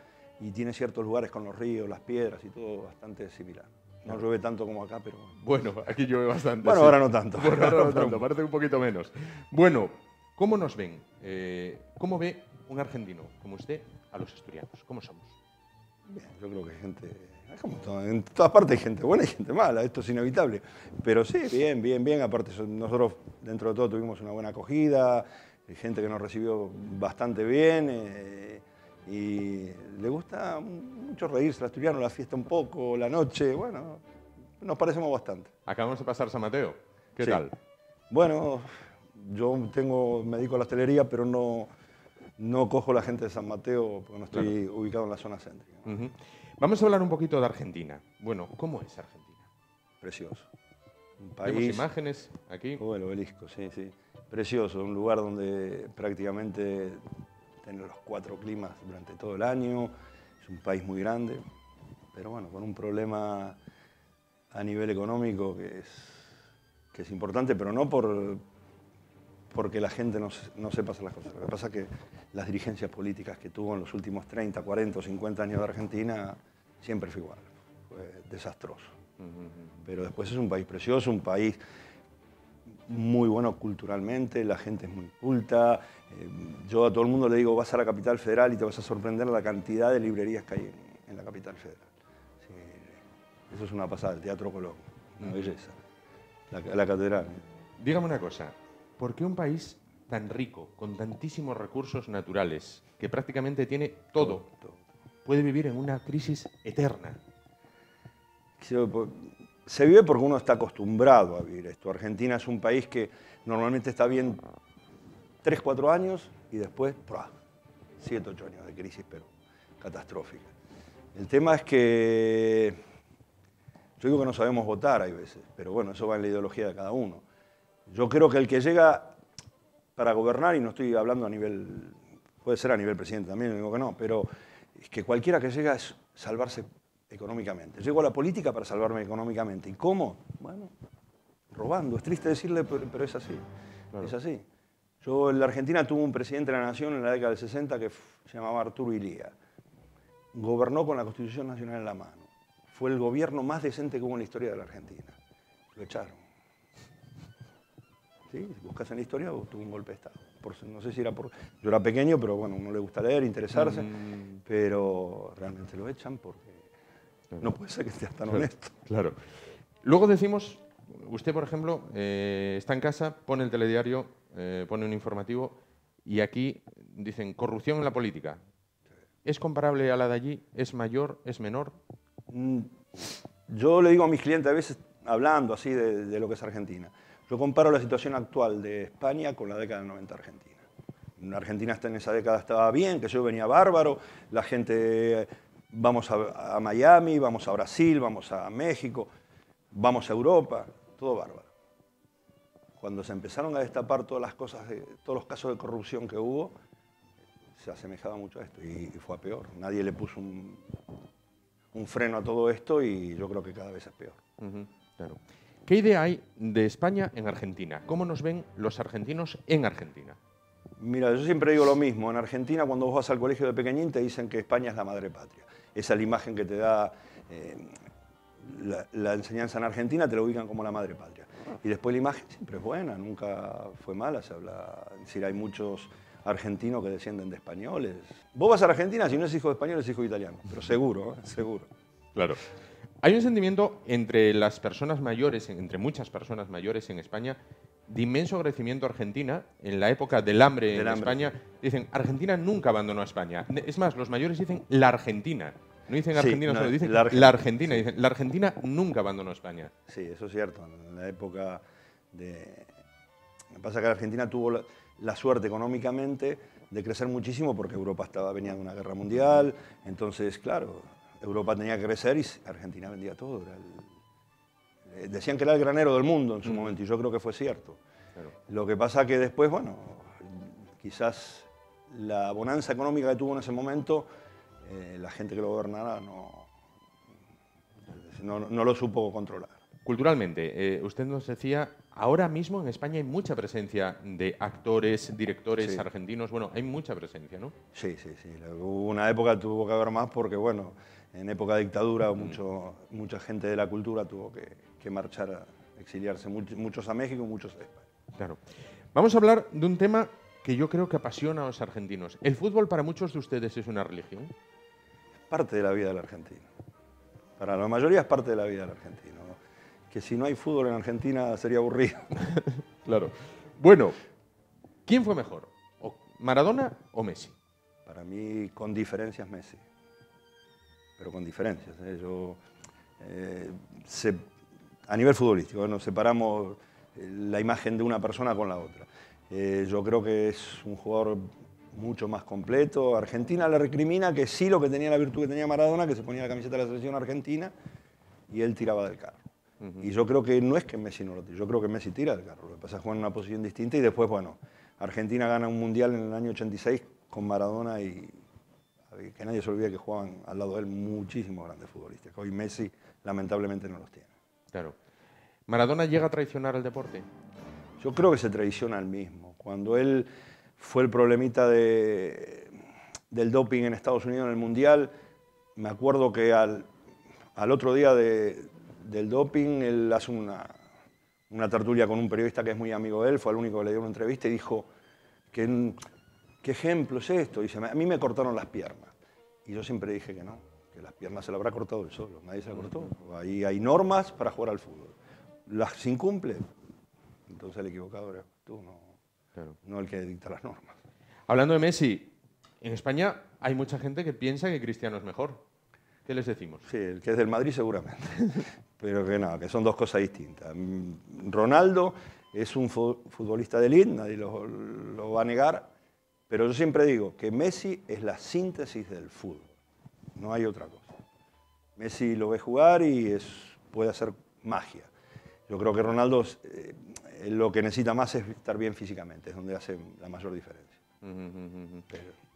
y tiene ciertos lugares con los ríos, las piedras y todo bastante similar. No llueve tanto como acá, pero... Bueno, aquí llueve bastante. Bueno, sí. Ahora no tanto. Bueno, ahora no tanto, parece un poquito menos. Bueno, ¿cómo nos ven? ¿Cómo ve un argentino como usted a los asturianos? ¿Cómo somos? Bien, yo creo que hay gente, en todas partes hay gente buena y gente mala, esto es inevitable. Pero sí, bien. Aparte, nosotros dentro de todo tuvimos una buena acogida, gente que nos recibió bastante bien y le gusta mucho reírse al asturiano, la fiesta un poco, la noche, bueno, nos parecemos bastante. Acabamos de pasar San Mateo, ¿qué tal? Bueno, yo me dedico a la hostelería, pero no cojo la gente de San Mateo porque no estoy ubicado en la zona céntrica. Vamos a hablar un poquito de Argentina. Bueno, ¿cómo es Argentina? Precioso. Un país... Vemos imágenes aquí. El obelisco, sí. Precioso, un lugar donde prácticamente tiene los 4 climas durante todo el año. Es un país muy grande, pero bueno, con un problema a nivel económico que es importante, pero no por porque la gente no sepa hacer las cosas. Lo que pasa es que las dirigencias políticas que tuvo en los últimos 30, 40 o 50 años de Argentina siempre fue igual, fue desastroso. Pero después es un país precioso, un país muy bueno culturalmente, la gente es muy culta. Yo a todo el mundo le digo, vas a la capital federal y te vas a sorprender la cantidad de librerías que hay en la capital federal. Sí, eso es una pasada, el Teatro Colón, una belleza, la catedral. Dígame una cosa, ¿por qué un país tan rico, con tantísimos recursos naturales, que prácticamente tiene todo, puede vivir en una crisis eterna? Se vive porque uno está acostumbrado a vivir esto. Argentina es un país que normalmente está bien 3, 4 años y después 7, 8 años de crisis, pero catastrófica. El tema es que yo digo que no sabemos votar hay veces, pero bueno, eso va en la ideología de cada uno. Yo creo que el que llega para gobernar, y no estoy hablando a nivel, puede ser a nivel presidente también, no digo que no, pero es que cualquiera que llega es salvarse económicamente. Llego a la política para salvarme económicamente. ¿Y cómo? Bueno, robando. Es triste decirle, pero es así. Claro. Es así. Yo en la Argentina tuve un presidente de la Nación en la década del 60 que se llamaba Arturo Illia. Gobernó con la Constitución Nacional en la mano. Fue el gobierno más decente que hubo en la historia de la Argentina. Lo echaron. ¿Sí? Si buscas en la historia, tuvo un golpe de Estado. No sé si era por... Yo era pequeño, pero bueno, no le gusta leer, interesarse, pero realmente lo echan porque no puede ser que sea tan honesto. Claro. Luego decimos, usted, por ejemplo, está en casa, pone el telediario, pone un informativo y aquí dicen corrupción en la política. ¿Es comparable a la de allí? ¿Es mayor? ¿Es menor? Yo le digo a mis clientes a veces, hablando así de lo que es Argentina, yo comparo la situación actual de España con la década del 90 argentina. Argentina en esa década estaba bien, que yo venía bárbaro, la gente, vamos a Miami, vamos a Brasil, vamos a México, vamos a Europa, todo bárbaro. Cuando se empezaron a destapar todas las cosas, todos los casos de corrupción que hubo, se asemejaba mucho a esto y fue a peor. Nadie le puso un freno a todo esto y yo creo que cada vez es peor. Claro. ¿Qué idea hay de España en Argentina? ¿Cómo nos ven los argentinos en Argentina? Mira, yo siempre digo lo mismo. En Argentina, cuando vos vas al colegio de pequeñín, te dicen que España es la madre patria. Esa es la imagen que te da la enseñanza en Argentina, te la ubican como la madre patria. Y después la imagen siempre es buena, nunca fue mala. Se habla, es decir, hay muchos argentinos que descienden de españoles. Vos vas a Argentina, si no es hijo de español, es hijo de italiano. Pero seguro, seguro. Claro. Hay un sentimiento entre las personas mayores, entre muchas personas mayores en España, de inmenso crecimiento Argentina. En la época del hambre en España, dicen, Argentina nunca abandonó a España. Es más, los mayores dicen la Argentina. No dicen Argentina solo, dicen la Argentina. Dicen, la Argentina nunca abandonó a España. Sí, eso es cierto. En la época de... Lo que pasa es que Argentina tuvo la suerte económicamente de crecer muchísimo porque Europa venía de una guerra mundial. Entonces, claro, Europa tenía que crecer y Argentina vendía todo. Decían que era el granero del mundo en su momento y yo creo que fue cierto. Claro. Lo que pasa que después, bueno, quizás la bonanza económica que tuvo en ese momento, la gente que lo gobernara no lo supo controlar. Culturalmente, usted nos decía, ahora mismo en España hay mucha presencia de actores, directores argentinos. Bueno, hay mucha presencia, ¿no? Sí, sí, sí. Hubo una época que tuvo que haber más porque, bueno, en época de dictadura mucha gente de la cultura tuvo que marchar, a exiliarse, muchos a México y muchos a España. Claro. Vamos a hablar de un tema que yo creo que apasiona a los argentinos. ¿El fútbol para muchos de ustedes es una religión? Es parte de la vida del argentino. Para la mayoría es parte de la vida del argentino. Que si no hay fútbol en Argentina sería aburrido. Claro. Bueno, ¿quién fue mejor? ¿Maradona o Messi? Para mí, con diferencias, Messi. Pero con diferencias. A nivel futbolístico, nos separamos la imagen de una persona con la otra. Yo creo que es un jugador mucho más completo. Argentina le recrimina que sí lo que tenía la virtud que tenía Maradona, que se ponía la camiseta de la selección argentina y él tiraba del carro. Y yo creo que no es que Messi no lo tire, yo creo que Messi tira del carro. Lo que pasa es que juega en una posición distinta y después, bueno, Argentina gana un mundial en el año 86 con Maradona y que nadie se olvide que jugaban al lado de él muchísimos grandes futbolistas. Hoy Messi lamentablemente no los tiene. Claro. ¿Maradona llega a traicionar al deporte? Yo creo que se traiciona al mismo. Cuando él fue el problemita del doping en Estados Unidos en el Mundial, me acuerdo que al otro día del doping, él hace una tertulia con un periodista que es muy amigo de él, fue el único que le dio una entrevista y dijo, ¿qué ejemplo es esto? Dice, a mí me cortaron las piernas. Y yo siempre dije que no, que las piernas se las habrá cortado él solo, nadie se las cortó. Ahí hay normas para jugar al fútbol. Las incumple, entonces el equivocado eres tú, no el que dicta las normas. Hablando de Messi, en España hay mucha gente que piensa que Cristiano es mejor. ¿Qué les decimos? Sí, el que es del Madrid seguramente, pero que no, que son dos cosas distintas. Ronaldo es un futbolista de élite, nadie lo va a negar, pero yo siempre digo que Messi es la síntesis del fútbol, no hay otra cosa. Messi lo ve jugar y puede hacer magia. Yo creo que Ronaldo lo que necesita más es estar bien físicamente, es donde hace la mayor diferencia.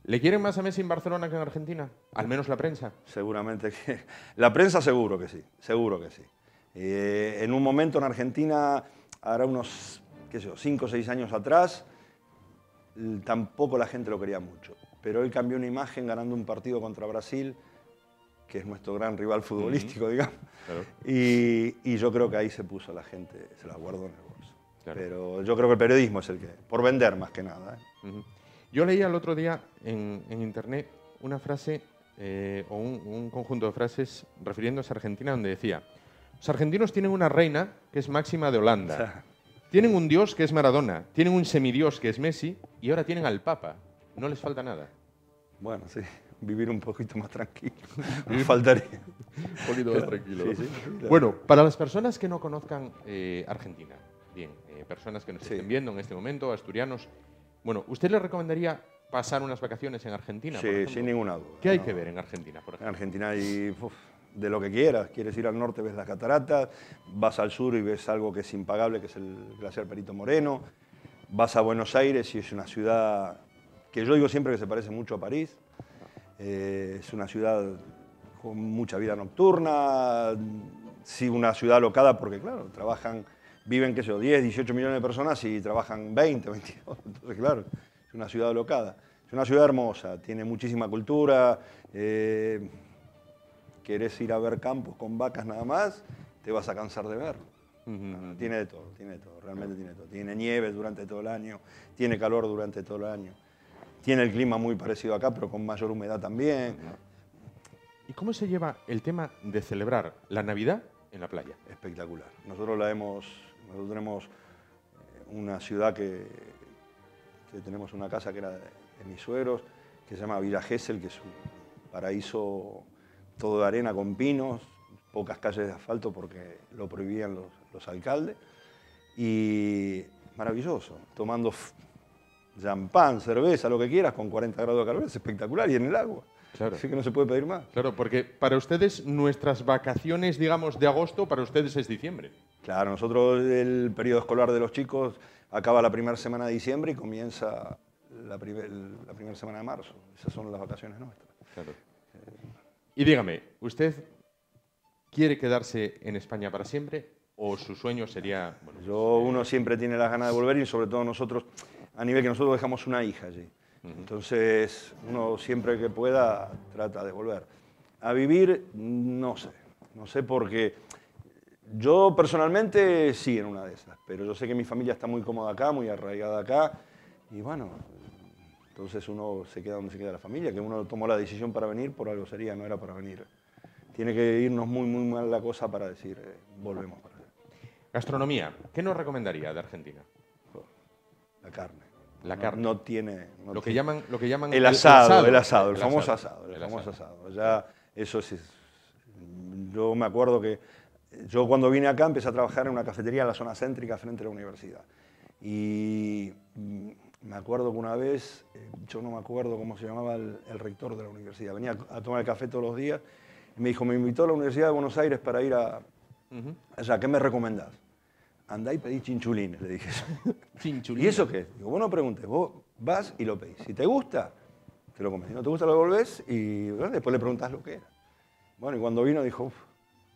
¿Le quieren más a Messi en Barcelona que en Argentina? Al menos la prensa. Seguramente que... La prensa seguro que sí, seguro que sí. En un momento en Argentina, ahora unos, 5 o 6 años atrás, tampoco la gente lo quería mucho. Pero él cambió una imagen ganando un partido contra Brasil, que es nuestro gran rival futbolístico, digamos. Claro. Y yo creo que ahí se puso la gente, se la guardó en el bolso. Claro. Pero yo creo que el periodismo es el que, por vender más que nada. Yo leía el otro día en internet una frase o un conjunto de frases refiriéndose a Argentina donde decía: los argentinos tienen una reina que es Máxima de Holanda, tienen un dios que es Maradona, tienen un semidios que es Messi y ahora tienen al Papa. No les falta nada. Bueno, sí, vivir un poquito más tranquilo. Me faltaría. Un poquito más tranquilo. Sí, claro. Bueno, para las personas que no conozcan Argentina, bien, personas que nos estén viendo en este momento, asturianos, bueno, ¿usted le recomendaría pasar unas vacaciones en Argentina? Sí, sin ninguna duda. ¿Qué hay que ver en Argentina, por ejemplo? En Argentina hay de lo que quieras. Quieres ir al norte, ves las cataratas, vas al sur y ves algo que es impagable, que es el glaciar Perito Moreno, vas a Buenos Aires y es una ciudad que yo digo siempre que se parece mucho a París. Es una ciudad con mucha vida nocturna, sí, una ciudad alocada porque, claro, viven, 10, 18 millones de personas y trabajan 20, 22. Entonces, claro, es una ciudad alocada. Es una ciudad hermosa, tiene muchísima cultura. Querés ir a ver campos con vacas nada más, te vas a cansar de verlo. Tiene de todo, realmente tiene de todo. Tiene nieve durante todo el año, tiene calor durante todo el año. Tiene el clima muy parecido acá, pero con mayor humedad también. ¿Y cómo se lleva el tema de celebrar la Navidad en la playa? Espectacular. Nosotros tenemos una ciudad que tenemos una casa que era de mis suegros, que se llama Villa Gesell, que es un paraíso todo de arena con pinos, pocas calles de asfalto porque lo prohibían los alcaldes. Y maravilloso, tomando champán, cerveza, lo que quieras, con 40 grados de calor, es espectacular, y en el agua. Claro. Así que no se puede pedir más. Claro, porque para ustedes nuestras vacaciones, digamos, de agosto, para ustedes es diciembre. Claro, nosotros el periodo escolar de los chicos acaba la primera semana de diciembre y comienza la primera semana de marzo. Esas son las vacaciones nuestras. Claro. Y dígame, ¿usted quiere quedarse en España para siempre o su sueño sería...? Bueno, uno siempre tiene las ganas de volver y sobre todo nosotros, a nivel que nosotros dejamos una hija allí. Entonces, uno siempre que pueda trata de volver. A vivir, no sé porque yo personalmente sí en una de esas, pero yo sé que mi familia está muy cómoda acá, muy arraigada acá, y bueno, entonces uno se queda donde se queda la familia, que uno tomó la decisión para venir, por algo sería, no era para venir. Tiene que irnos muy, muy mal la cosa para decir, volvemos para allá. Gastronomía, ¿qué nos recomendaría de Argentina? La carne. La carne. No tiene... Lo que llaman el asado, el famoso asado. Ya, eso sí. Yo me acuerdo que yo cuando vine acá empecé a trabajar en una cafetería en la zona céntrica frente a la universidad. Y me acuerdo que una vez, yo no me acuerdo cómo se llamaba el rector de la universidad, venía a tomar el café todos los días y me dijo, me invitó a la Universidad de Buenos Aires para ir allá, ¿qué me recomendás? Andá y pedí chinchulines, le dije yo. ¿Chinchulines? ¿Y eso qué? Digo, vos no preguntes, vos vas y lo pedís. Si te gusta, te lo comes. Si no te gusta, lo devolvés y bueno, después le preguntás lo que era. Bueno, y cuando vino dijo,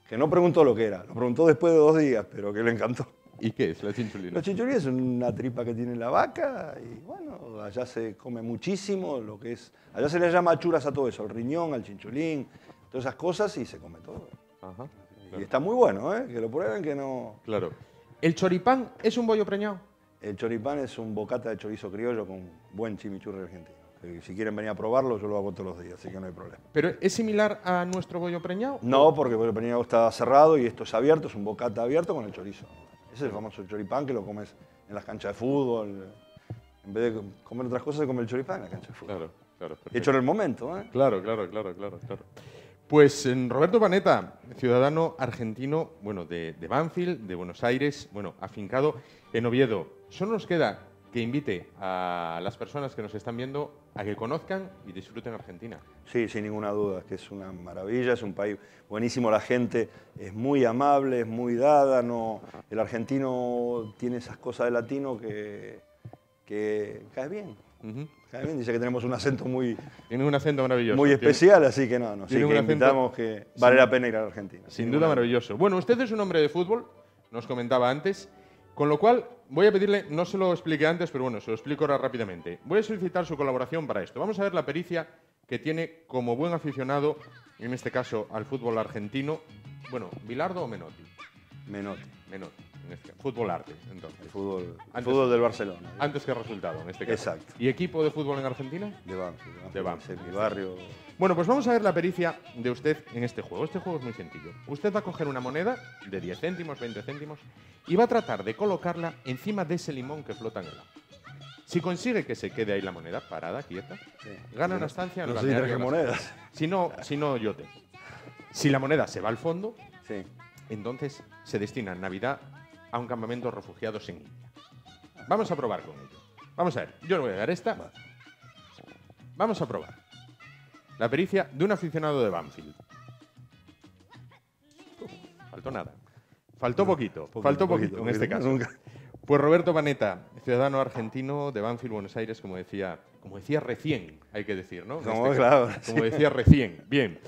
que no preguntó lo que era, lo preguntó después de 2 días, pero que le encantó. ¿Y qué es la chinchulina? La chinchulina es una tripa que tiene la vaca y bueno, allá se come muchísimo lo que es... Allá se le llama achuras a todo eso, al riñón, al chinchulín, todas esas cosas y se come todo. Ajá, claro. Y está muy bueno, ¿eh? Que lo prueben, que no... Claro. ¿El choripán es un bollo preñado? El choripán es un bocata de chorizo criollo con buen chimichurri argentino. Si quieren venir a probarlo, yo lo hago todos los días, así que no hay problema. ¿Pero es similar a nuestro bollo preñado? No, porque el bollo preñado está cerrado y esto es abierto, es un bocata abierto con el chorizo. Ese es el famoso choripán que lo comes en las canchas de fútbol. En vez de comer otras cosas, se come el choripán en la cancha de fútbol. Claro, claro. Perfecto. Hecho en el momento, ¿eh? Claro. Pues Roberto Panetta, ciudadano argentino, bueno, de Banfield, de Buenos Aires, bueno, afincado en Oviedo. Solo nos queda que invite a las personas que nos están viendo a que conozcan y disfruten Argentina. Sí, sin ninguna duda, es que es una maravilla, es un país buenísimo, la gente es muy amable, es muy dada, no, el argentino tiene esas cosas de latino que cae bien. Cae bien, dice que tenemos un acento muy... Tiene un acento maravilloso. Muy especial, así que no, sí tiene que un acento, invitamos que vale la pena ir a la Argentina. Sin duda maravilloso. Bueno, usted es un hombre de fútbol, nos comentaba antes, con lo cual voy a pedirle, no se lo expliqué antes, pero bueno, se lo explico ahora rápidamente. Voy a solicitar su colaboración para esto. Vamos a ver la pericia que tiene como buen aficionado, en este caso al fútbol argentino, bueno, ¿Bilardo o Menotti? Menotti. Menotti, en este caso. Fútbol arte, entonces. El fútbol del Barcelona. Antes que resultado, en este caso. Exacto. ¿Y equipo de fútbol en Argentina? De Banfield. De Banfield. Mi barrio. Bueno, pues vamos a ver la pericia de usted en este juego. Este juego es muy sencillo. Usted va a coger una moneda de 10 céntimos, 20 céntimos y va a tratar de colocarla encima de ese limón que flota en el agua. Si consigue que se quede ahí la moneda parada, quieta, gana una estancia en no la sé si traje monedas. Si no, yo te. Si la moneda se va al fondo, Sí. entonces se destina en Navidad a un campamento de refugiados en India. Vamos a probar con ello. Vamos a ver, yo le voy a dar esta. Vamos a probar. La pericia de un aficionado de Banfield. Faltó nada. Faltó poquito en este caso. Nunca. Pues Roberto Panetta, ciudadano argentino de Banfield, Buenos Aires, como decía recién, hay que decir, ¿no? Claro. Como decía recién. Bien.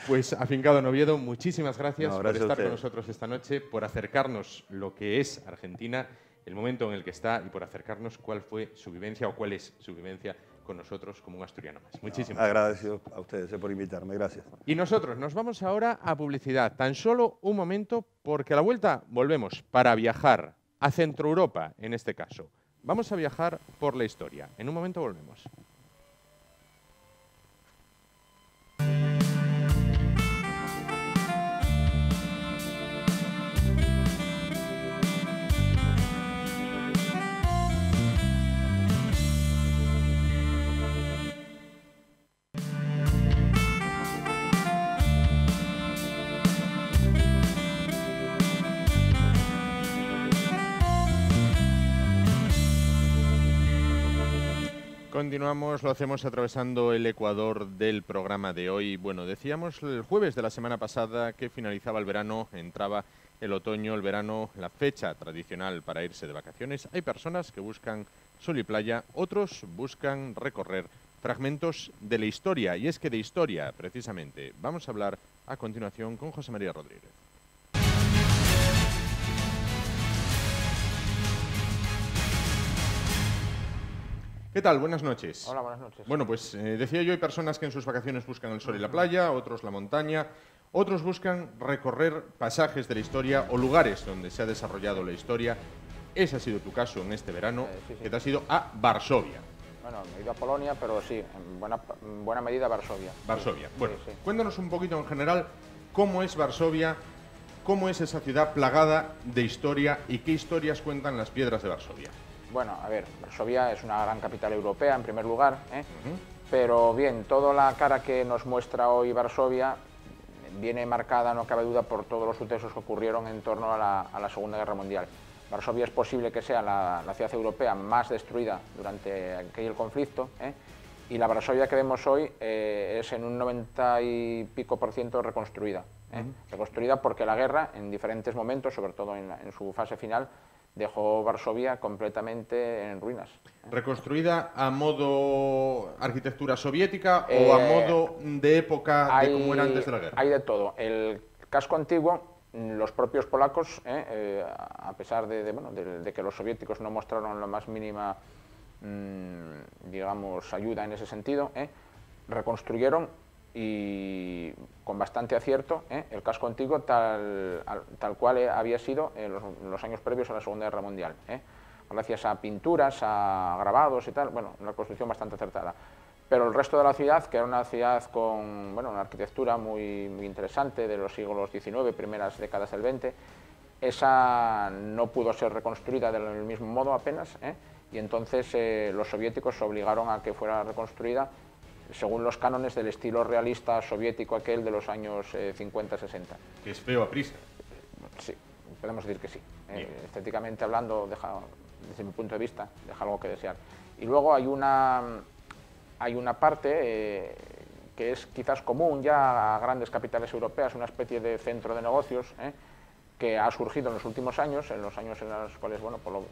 Pues afincado en Oviedo, muchísimas gracias por estar con nosotros esta noche, por acercarnos lo que es Argentina, el momento en el que está y por acercarnos cuál fue su vivencia o cuál es su vivencia con nosotros como un asturiano más. Muchísimas gracias. Agradecido a ustedes por invitarme, gracias. Y nosotros nos vamos ahora a publicidad. Tan solo un momento, porque a la vuelta volvemos para viajar a Centro Europa, en este caso. Vamos a viajar por la historia. En un momento volvemos. Continuamos, lo hacemos atravesando el ecuador del programa de hoy. Bueno, decíamos el jueves de la semana pasada que finalizaba el verano, entraba el otoño, el verano, la fecha tradicional para irse de vacaciones. Hay personas que buscan sol y playa, otros buscan recorrer fragmentos de la historia. Y es que de historia, precisamente, vamos a hablar a continuación con José María Rodríguez. ¿Qué tal? Buenas noches. Hola, buenas noches. Bueno, pues decía yo, hay personas que en sus vacaciones buscan el sol y la playa, otros la montaña, otros buscan recorrer pasajes de la historia o lugares donde se ha desarrollado la historia. Ese ha sido tu caso en este verano, sí. que te has ido a Varsovia. Bueno, he ido a Polonia, pero sí, en buena medida a Varsovia. Varsovia. Sí, Bueno, sí. Cuéntanos un poquito en general cómo es Varsovia, cómo es esa ciudad plagada de historia y qué historias cuentan las piedras de Varsovia. Bueno, a ver, Varsovia es una gran capital europea, en primer lugar, pero bien, toda la cara que nos muestra hoy Varsovia viene marcada, no cabe duda, por todos los sucesos que ocurrieron en torno a la Segunda Guerra Mundial. Varsovia es posible que sea la ciudad europea más destruida durante aquel conflicto, y la Varsovia que vemos hoy es en un 90 y pico % reconstruida. Reconstruida porque la guerra, en diferentes momentos, sobre todo en su fase final, dejó Varsovia completamente en ruinas. ¿Reconstruida a modo arquitectura soviética o a modo de época de cómo era antes de la guerra? Hay de todo. El casco antiguo los propios polacos, a pesar de que los soviéticos no mostraron la más mínima, digamos, ayuda en ese sentido, reconstruyeron y con bastante acierto el casco antiguo tal cual había sido en los años previos a la Segunda Guerra Mundial, gracias a pinturas, a grabados y tal, bueno, una construcción bastante acertada. Pero el resto de la ciudad, que era una ciudad con una arquitectura muy interesante de los siglos XIX, primeras décadas del XX, esa no pudo ser reconstruida del mismo modo apenas, y entonces los soviéticos obligaron a que fuera reconstruida según los cánones del estilo realista soviético aquel de los años 50-60. Que es feo a prisa. Sí, podemos decir que sí. Estéticamente hablando, desde mi punto de vista, deja algo que desear. Y luego hay una parte que es quizás común ya a grandes capitales europeas, una especie de centro de negocios que ha surgido en los últimos años, en los cuales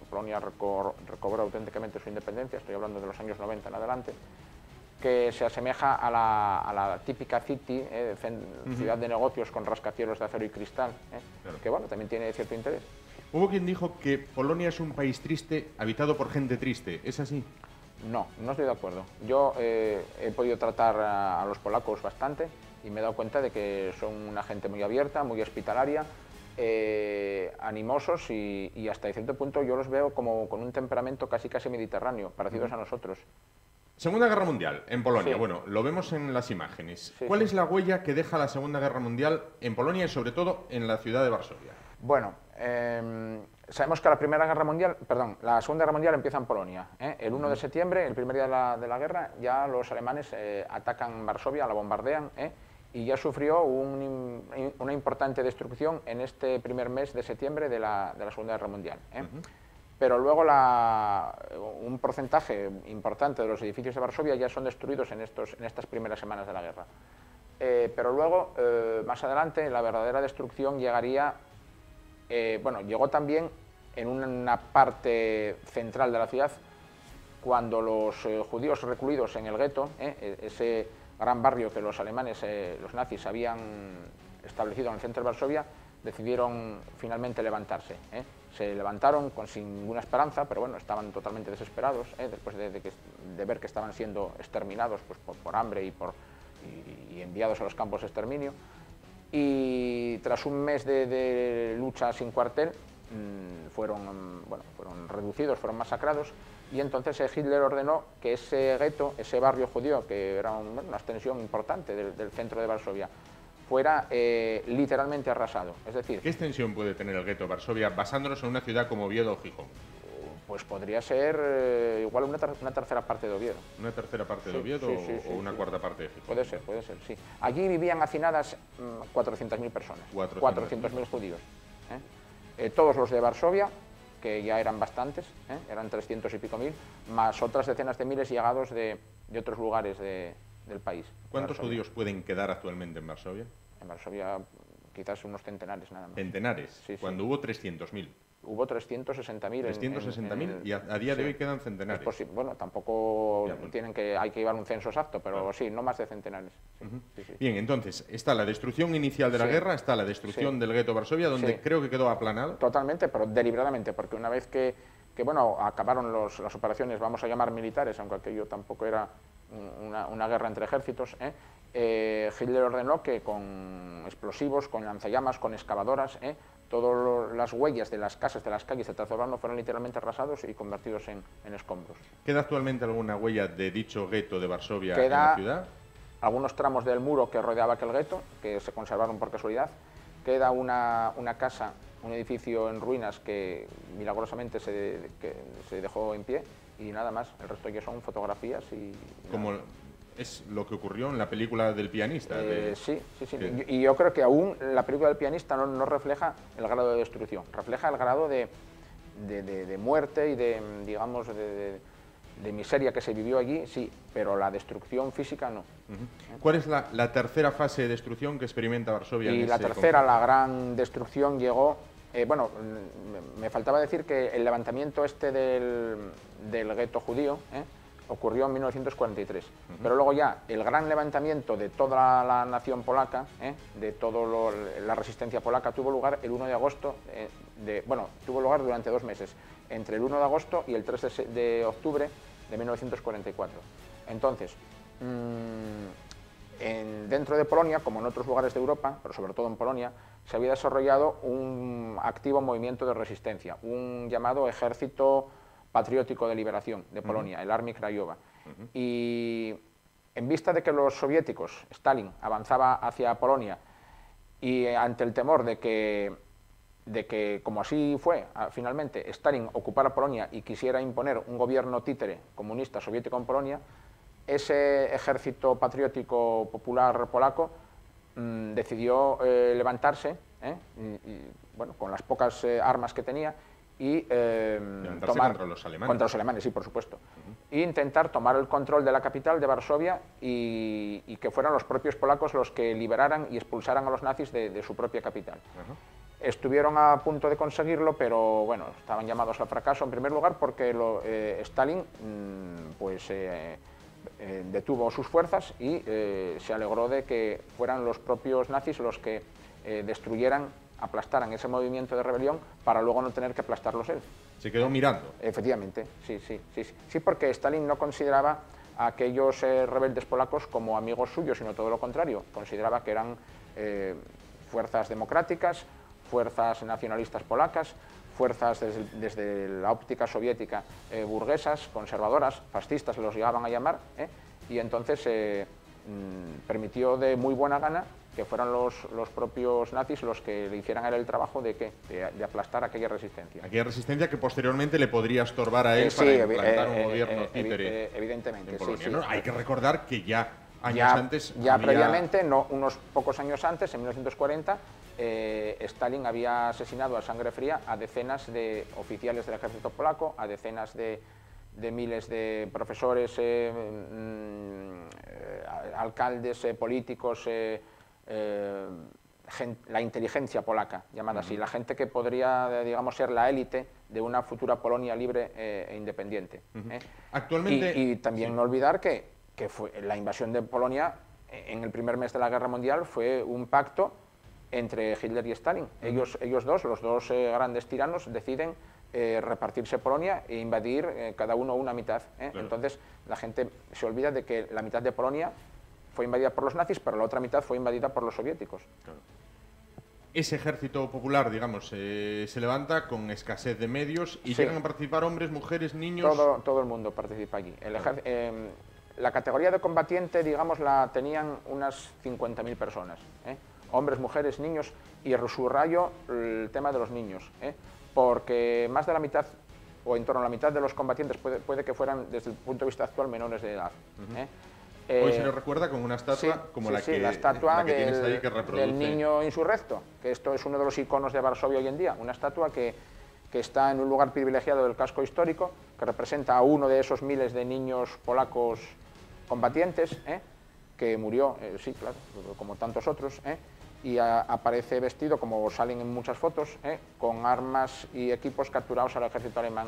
Polonia recobró auténticamente su independencia, estoy hablando de los años 90 en adelante, que se asemeja a la típica city, ciudad de negocios con rascacielos de acero y cristal, claro, que también tiene cierto interés. Hubo quien dijo que Polonia es un país triste, habitado por gente triste, ¿es así? No, no estoy de acuerdo. Yo he podido tratar a los polacos bastante y me he dado cuenta de que son una gente muy abierta, muy hospitalaria, animosos y hasta cierto punto yo los veo como con un temperamento casi mediterráneo, parecidos a nosotros. Segunda Guerra Mundial en Polonia, Sí. bueno, lo vemos en las imágenes. Sí, ¿Cuál sí. es la huella que deja la Segunda Guerra Mundial en Polonia y sobre todo en la ciudad de Varsovia? Bueno, sabemos que la Segunda Guerra Mundial empieza en Polonia. El 1 de septiembre, el primer día de la guerra, ya los alemanes atacan Varsovia, la bombardean, y ya sufrió una importante destrucción en este primer mes de septiembre de la Segunda Guerra Mundial. Pero luego un porcentaje importante de los edificios de Varsovia ya son destruidos en estas primeras semanas de la guerra. Pero luego, más adelante, la verdadera destrucción llegaría, llegó también en una parte central de la ciudad, cuando los judíos recluidos en el gueto, ese gran barrio que los alemanes, los nazis, habían establecido en el centro de Varsovia, decidieron finalmente levantarse. Se levantaron sin ninguna esperanza, pero bueno, estaban totalmente desesperados, después de ver que estaban siendo exterminados pues, por hambre y enviados a los campos de exterminio. Y tras un mes de lucha sin cuartel, fueron reducidos, fueron masacrados, y entonces Hitler ordenó que ese gueto, ese barrio judío, que era una extensión importante del centro de Varsovia, fuera literalmente arrasado. Es decir, ¿qué extensión puede tener el gueto de Varsovia basándonos en una ciudad como Oviedo o Gijón? Pues podría ser igual una tercera parte de Oviedo. ¿Una tercera parte de Sí, Oviedo sí, o una cuarta parte de Gijón? Puede ser, sí. Allí vivían hacinadas 400.000 personas, 400.000 judíos. Todos los de Varsovia, que ya eran bastantes, eran 300 y pico mil, más otras decenas de miles llegados de otros lugares del país. ¿Cuántos Varsovia. judíos pueden quedar actualmente en Varsovia? En Varsovia quizás unos centenares nada más. Centenares, Sí, sí. cuando hubo 300.000. Hubo 360.000. 360.000 y a día de hoy quedan centenares. Bueno, tampoco Ya, bueno. hay que llevar un censo exacto, pero Claro. sí, no más de centenares. Sí, sí, sí. Bien, entonces, está la destrucción inicial de la Sí. guerra, está la destrucción Sí. del gueto de Varsovia, donde Sí. creo que quedó aplanado. Totalmente, pero deliberadamente, porque una vez que acabaron las operaciones, vamos a llamar militares, aunque aquello tampoco era una guerra entre ejércitos, Hitler ordenó que con explosivos, con lanzallamas, con excavadoras, todas las huellas de las casas, de las calles de Trazobrano fueron literalmente arrasados y convertidos en escombros. ¿Queda actualmente alguna huella de dicho gueto de Varsovia en Queda la ciudad? algunos tramos del muro que rodeaba aquel gueto, que se conservaron por casualidad. Queda una casa, un edificio en ruinas que milagrosamente se dejó en pie, y nada más. El resto ya son fotografías y... Como es lo que ocurrió en la película del pianista. Sí. que- Y yo creo que aún la película del pianista no refleja el grado de destrucción, refleja el grado de muerte y digamos, de miseria que se vivió allí, sí, pero la destrucción física no. ¿Cuál es la tercera fase de destrucción que experimenta Varsovia? Y en la ese tercera, conflicto? la gran destrucción, llegó... me faltaba decir que el levantamiento del gueto judío ocurrió en 1943, pero luego ya el gran levantamiento de toda la nación polaca, de toda la resistencia polaca, tuvo lugar el 1 de agosto, bueno, tuvo lugar durante 2 meses, entre el 1 de agosto y el 3 de octubre de 1944. Entonces, dentro de Polonia, como en otros lugares de Europa, pero sobre todo en Polonia, se había desarrollado un activo movimiento de resistencia, un llamado Ejército Patriótico de Liberación de Polonia, el Armia Krajowa. Y en vista de que los soviéticos, Stalin, avanzaba hacia Polonia y ante el temor de que, como así fue finalmente, Stalin ocupara Polonia y quisiera imponer un gobierno títere comunista soviético en Polonia, ese ejército patriótico popular polaco decidió levantarse, bueno, con las pocas armas que tenía, y tomar contra los alemanes, sí, por supuesto, e intentar tomar el control de la capital de Varsovia y que fueran los propios polacos los que liberaran y expulsaran a los nazis de su propia capital. Estuvieron a punto de conseguirlo, pero bueno, estaban llamados al fracaso en primer lugar porque Stalin pues detuvo sus fuerzas y se alegró de que fueran los propios nazis los que destruyeran, aplastaran ese movimiento de rebelión para luego no tener que aplastarlos él. Se quedó mirando. Efectivamente, sí, porque Stalin no consideraba a aquellos rebeldes polacos como amigos suyos, sino todo lo contrario. Consideraba que eran fuerzas democráticas, fuerzas nacionalistas polacas, fuerzas desde la óptica soviética burguesas, conservadoras, fascistas se los llegaban a llamar, y entonces permitió de muy buena gana que fueran los propios nazis los que le hicieran a él el trabajo de aplastar aquella resistencia. Aquella resistencia que posteriormente le podría estorbar a él para implantar un gobierno títere evidentemente, en Polonia, sí. ¿no? Hay que recordar que ya años antes... previamente, unos pocos años antes, en 1940, Stalin había asesinado a sangre fría a decenas de oficiales del ejército polaco, a decenas de miles de profesores, alcaldes, políticos, la inteligencia polaca, llamada así, la gente que podría, digamos, ser la élite de una futura Polonia libre e independiente. Actualmente... Y también no olvidar que fue la invasión de Polonia en el primer mes de la Guerra Mundial fue un pacto entre Hitler y Stalin. Ellos dos, los dos grandes tiranos, deciden repartirse Polonia e invadir cada uno una mitad. Claro. Entonces la gente se olvida de que la mitad de Polonia fue invadida por los nazis, pero la otra mitad fue invadida por los soviéticos. Claro. Ese ejército popular, digamos, se levanta con escasez de medios y llegan a participar hombres, mujeres, niños... Todo el mundo participa allí. La categoría de combatiente, digamos, la tenían unas 50.000 personas. Hombres, mujeres, niños, y subrayo el tema de los niños, porque más de la mitad, o en torno a la mitad de los combatientes puede que fueran, desde el punto de vista actual, menores de edad. Hoy se nos recuerda con una estatua como la que tienes ahí, que reproduce... del niño insurrecto, que esto es uno de los iconos de Varsovia hoy en día, una estatua que está en un lugar privilegiado del casco histórico, que representa a uno de esos miles de niños polacos combatientes, que murió, sí, claro, como tantos otros, y aparece vestido, como salen en muchas fotos, con armas y equipos capturados al ejército alemán,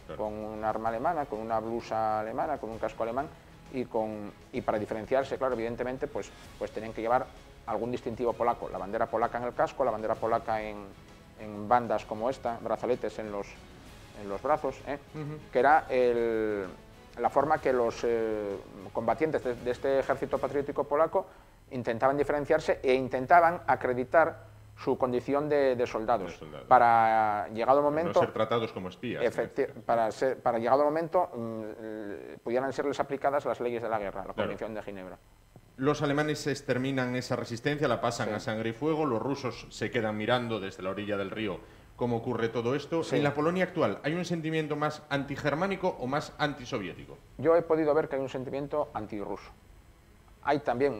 claro. Con un arma alemana, con una blusa alemana, con un casco alemán, y para diferenciarse, claro, evidentemente, pues tenían que llevar algún distintivo polaco, la bandera polaca en el casco, la bandera polaca en bandas como esta, brazaletes en los brazos, que era la forma que los combatientes de este ejército patriótico polaco intentaban diferenciarse e intentaban acreditar su condición de soldados, para llegado el momento... No ser tratados como espías. Para llegado el momento pudieran serles aplicadas las leyes de la guerra, la Convención de Ginebra. Los alemanes exterminan esa resistencia, la pasan a sangre y fuego, los rusos se quedan mirando desde la orilla del río cómo ocurre todo esto. En la Polonia actual, ¿hay un sentimiento más antigermánico o más antisoviético? Yo he podido ver que hay un sentimiento antirruso. Hay también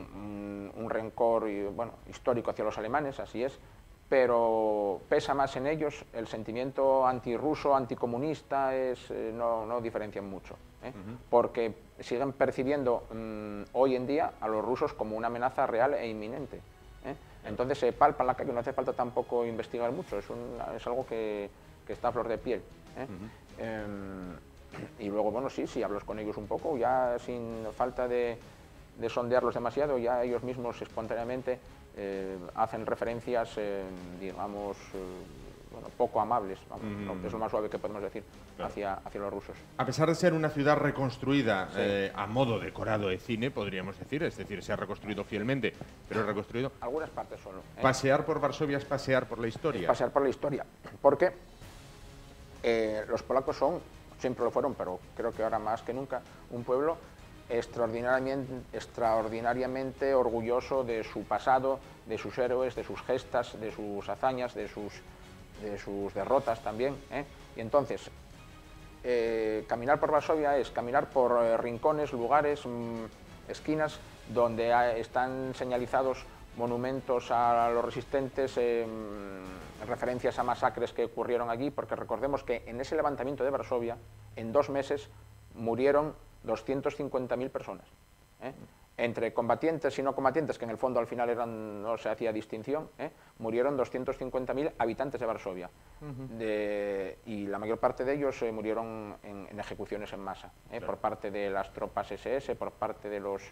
un rencor histórico hacia los alemanes, así es, pero pesa más en ellos el sentimiento antirruso, anticomunista, no diferencian mucho, porque siguen percibiendo hoy en día a los rusos como una amenaza real e inminente. Entonces se palpa en la calle, no hace falta tampoco investigar mucho, es algo que está a flor de piel. Y luego, bueno, sí, hablas con ellos un poco, ya sin falta de sondearlos demasiado, ya ellos mismos espontáneamente hacen referencias, digamos, bueno, poco amables, vamos, es lo más suave que podemos decir, claro, hacia los rusos. A pesar de ser una ciudad reconstruida a modo decorado de cine, podríamos decir, es decir, se ha reconstruido fielmente, pero reconstruido... Algunas partes solo. Pasear por Varsovia es pasear por la historia. Es pasear por la historia, porque los polacos siempre lo fueron, pero creo que ahora más que nunca, un pueblo extraordinariamente orgulloso de su pasado, de sus héroes, de sus gestas, de sus hazañas, de sus derrotas también. Y entonces, caminar por Varsovia es caminar por rincones, lugares, esquinas, donde están señalizados monumentos a los resistentes, referencias a masacres que ocurrieron allí, porque recordemos que en ese levantamiento de Varsovia, en 2 meses, murieron 250.000 personas, entre combatientes y no combatientes, que en el fondo al final no se hacía distinción, murieron 250.000 habitantes de Varsovia, y la mayor parte de ellos murieron en ejecuciones en masa, claro, por parte de las tropas SS, por parte de los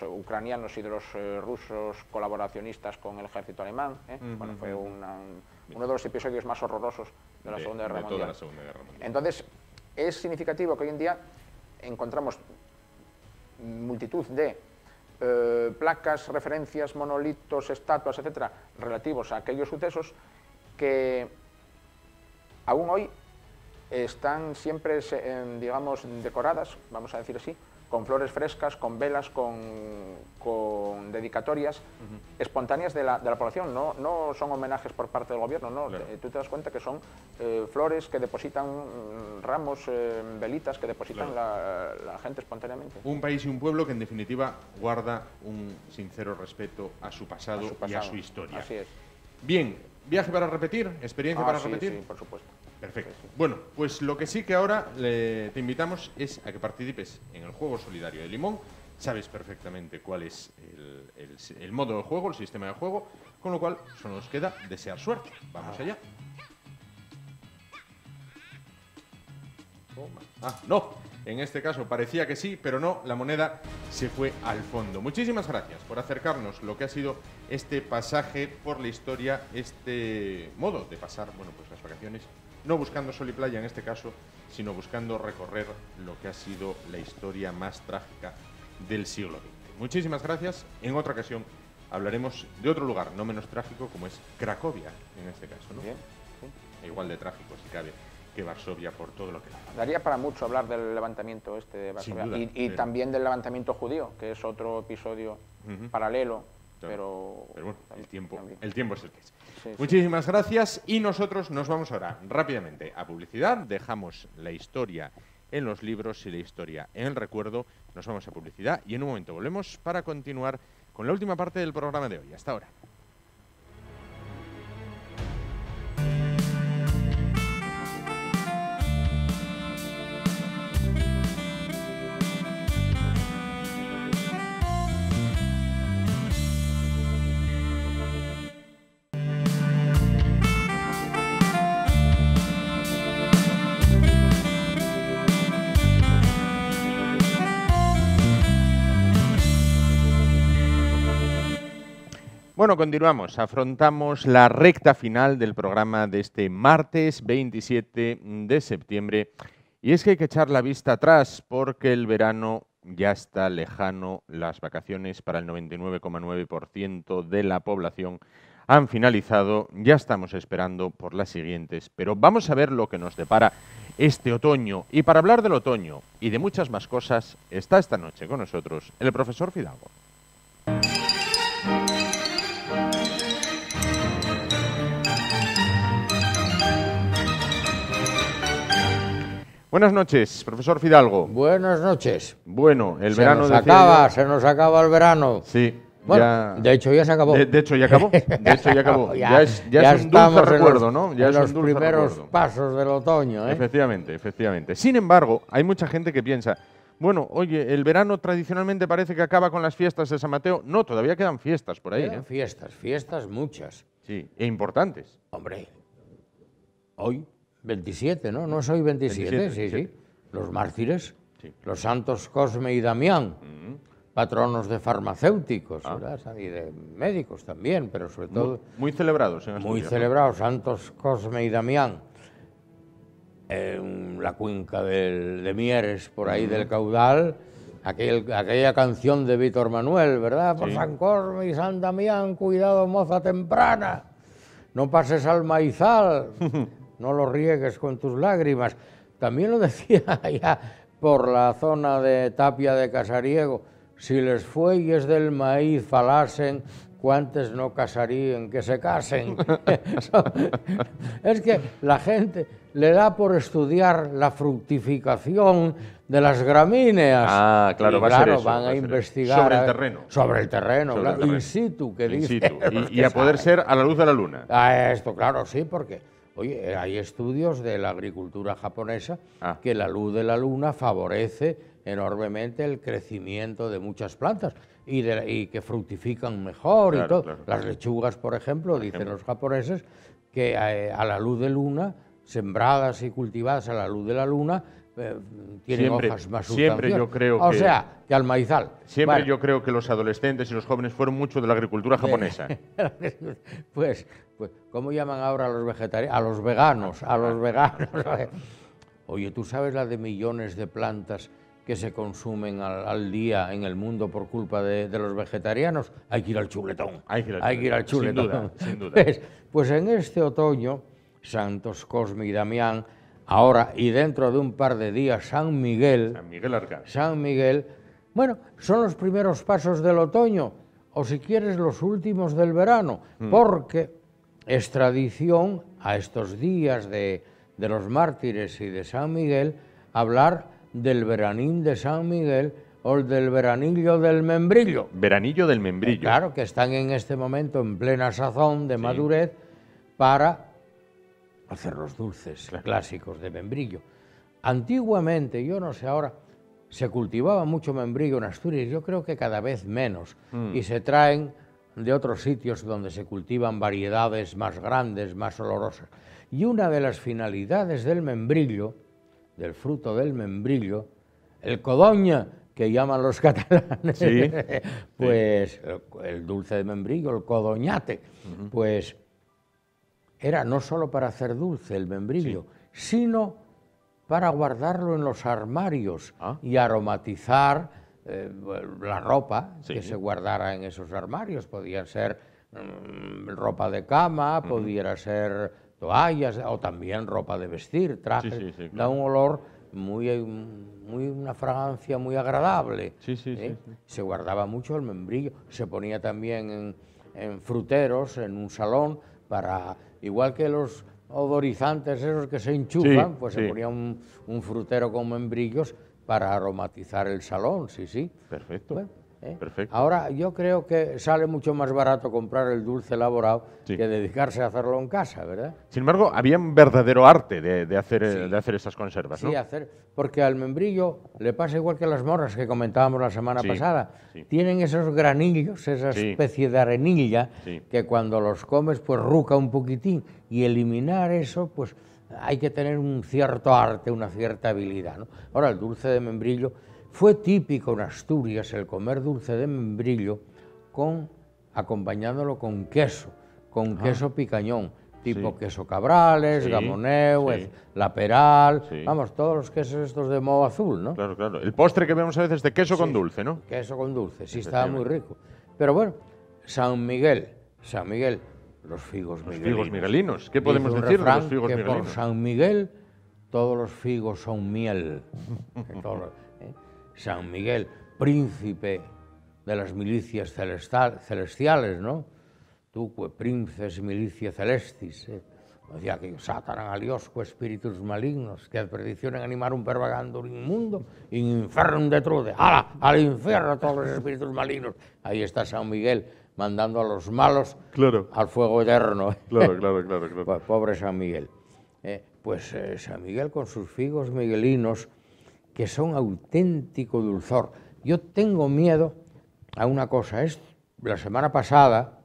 ucranianos y de los rusos colaboracionistas con el ejército alemán. Bueno, fue uno de los episodios más horrorosos de la Segunda Guerra Mundial. Entonces, es significativo que hoy en día encontramos multitud de placas, referencias, monolitos, estatuas, etcétera, relativos a aquellos sucesos que aún hoy están siempre, digamos, decoradas, vamos a decir así, con flores frescas, con velas, con dedicatorias espontáneas de la población, no son homenajes por parte del gobierno, no. Claro. Tú te das cuenta que son flores que depositan, ramos, velitas que depositan, claro, la gente espontáneamente. Un país y un pueblo que en definitiva guarda un sincero respeto a su pasado y a su historia. Así es. Bien, viaje para repetir, experiencia para repetir. Sí, por supuesto. Perfecto. Bueno, pues lo que sí que ahora te invitamos es a que participes en el juego solidario de Limón. Sabes perfectamente cuál es el modo de juego, el sistema de juego, con lo cual solo nos queda desear suerte. Vamos allá. No, en este caso parecía que sí, pero no, la moneda se fue al fondo. Muchísimas gracias por acercarnos lo que ha sido este pasaje por la historia, este modo de pasar, bueno, pues las vacaciones, no buscando sol y playa en este caso, sino buscando recorrer lo que ha sido la historia más trágica del siglo XX. Muchísimas gracias. En otra ocasión hablaremos de otro lugar no menos trágico, como es Cracovia, en este caso, ¿no? Bien, sí. Igual de trágico, si cabe, que Varsovia por todo lo que da. Daría para mucho hablar del levantamiento de Varsovia y también del levantamiento judío, que es otro episodio paralelo. Claro. Pero bueno, el tiempo es el que es. Sí, muchísimas gracias y nosotros nos vamos ahora rápidamente a publicidad. Dejamos la historia en los libros y la historia en el recuerdo. Nos vamos a publicidad y en un momento volvemos para continuar con la última parte del programa de hoy. Hasta ahora. Bueno, continuamos. Afrontamos la recta final del programa de este martes 27 de septiembre. Y es que hay que echar la vista atrás porque el verano ya está lejano. Las vacaciones para el 99,9% de la población han finalizado. Ya estamos esperando por las siguientes. Pero vamos a ver lo que nos depara este otoño. Y para hablar del otoño y de muchas más cosas, está esta noche con nosotros el profesor Fidalgo. Buenas noches, profesor Fidalgo. Buenas noches. Bueno, el verano... Se nos acaba el verano. Sí. Bueno, ya, de hecho ya se acabó. De hecho ya acabó. De hecho ya acabó. ya es un dulce recuerdo, ¿no? Ya es un dulce primeros recuerdo. Pasos del otoño, ¿eh? Efectivamente, efectivamente. Sin embargo, hay mucha gente que piensa, bueno, oye, el verano tradicionalmente parece que acaba con las fiestas de San Mateo. No, todavía quedan fiestas por ahí. Quedan fiestas muchas. Sí, e importantes. Hombre, hoy 27, ¿no? No soy 27, 27. sí. Los mártires, Sí. los santos Cosme y Damián, patronos de farmacéuticos, ¿verdad? Y de médicos también, pero sobre todo Muy celebrados en Asturias. muy ¿no? celebrados, santos Cosme y Damián, en la cuenca de Mieres, por ahí del Caudal, aquella canción de Víctor Manuel, ¿verdad? Por Sí. San Cosme y San Damián, cuidado moza temprana, no pases al maizal, no lo riegues con tus lágrimas. También lo decía allá por la zona de Tapia de Casariego, si les fuelles del maíz falasen, cuantes no casarían que se casen. Es que la gente le da por estudiar la fructificación de las gramíneas. Ah, claro, Y va a ser eso, van va a a ser eso. investigar Sobre el terreno. Sobre el terreno, Sobre el claro, terreno. in situ, que In dice. situ. los Y que a poder saben. ser a la luz de la luna. Esto, claro, sí, porque, oye, hay estudios de la agricultura japonesa que la luz de la luna favorece enormemente el crecimiento de muchas plantas y que fructifican mejor y Claro, todo. claro. Las lechugas, por ejemplo, dicen los japoneses que a la luz de luna, sembradas y cultivadas a la luz de la luna, tienen Siempre, hojas más siempre sustanciosas. yo creo O que- sea, que al maizal. Siempre Bueno, yo creo que los adolescentes y los jóvenes fueron mucho de la agricultura japonesa. pues, ¿cómo llaman ahora a los vegetarianos? A los veganos, a los veganos. Oye, ¿tú sabes la de millones de plantas que se consumen al día en el mundo por culpa de los vegetarianos? Hay que ir al chuletón. Hay que ir al chuletón. Sin duda, sin duda. Pues en este otoño, Santos Cosme y Damián, ahora y dentro de un par de días San Miguel, San Miguel Arcángel. San Miguel, bueno, son los primeros pasos del otoño, o si quieres los últimos del verano, porque es tradición a estos días de los mártires y de San Miguel hablar del veranín de San Miguel o del veranillo del membrillo. Veranillo del membrillo. Claro, que están en este momento en plena sazón de madurez para hacer los dulces clásicos de membrillo. Antiguamente, yo no sé ahora, se cultivaba mucho membrillo en Asturias, yo creo que cada vez menos, y se traen de otros sitios donde se cultivan variedades más grandes, más olorosas. Y una de las finalidades del membrillo, del fruto del membrillo, el codoña, que llaman los catalanes, Sí, pues el dulce de membrillo, el codoñate, pues era no solo para hacer dulce el membrillo, sino para guardarlo en los armarios y aromatizar la ropa que se guardara en esos armarios. Podía ser ropa de cama, pudiera ser toallas o también ropa de vestir, trajes. Sí, sí, sí, Da claro. un olor una fragancia muy agradable. Sí, sí, sí, sí. Se guardaba mucho el membrillo, se ponía también en fruteros, en un salón, para, igual que los odorizantes esos que se enchufan, Sí, pues sí. se ponía un frutero con membrillos para aromatizar el salón, sí. Perfecto. Bueno, Perfecto. Ahora yo creo que sale mucho más barato comprar el dulce elaborado Sí. que dedicarse a hacerlo en casa, ¿verdad? Sin embargo, había un verdadero arte de hacer estas conservas, ¿no? Sí, porque al membrillo le pasa igual que a las morras que comentábamos la semana pasada. Sí. Tienen esos granillos, esa Sí. especie de arenilla, Sí. que cuando los comes pues ruca un poquitín, y eliminar eso pues hay que tener un cierto arte, una cierta habilidad, ¿no? Ahora, el dulce de membrillo fue típico en Asturias, el comer dulce de membrillo acompañándolo con queso picañón, tipo queso Cabrales, Sí, Gamoneu, sí. La Peral, Sí. vamos, todos los quesos estos de moho azul, ¿no? Claro, claro. El postre que vemos a veces de queso con dulce, ¿no? Queso con dulce, sí, estaba muy rico. Pero bueno, San Miguel, los figos Los miguelinos. figos miguelinos. ¿Qué Dice podemos un decir de los refrán figos que miguelinos? por San Miguel todos los figos son miel. San Miguel, príncipe de las milicias celestiales, ¿no? Tu princes milicia celestis. Decía que satanan aliosco espíritus malignos que perdicionen animar un pervagando inmundo in infernum detrude. ¡Hala! Al infierno todos los espíritus malignos. Ahí está San Miguel mandando a los malos Claro. al fuego eterno. Claro. Pues, pobre San Miguel. San Miguel con sus figos miguelinos, que son auténtico dulzor. Yo tengo miedo a una cosa. La semana pasada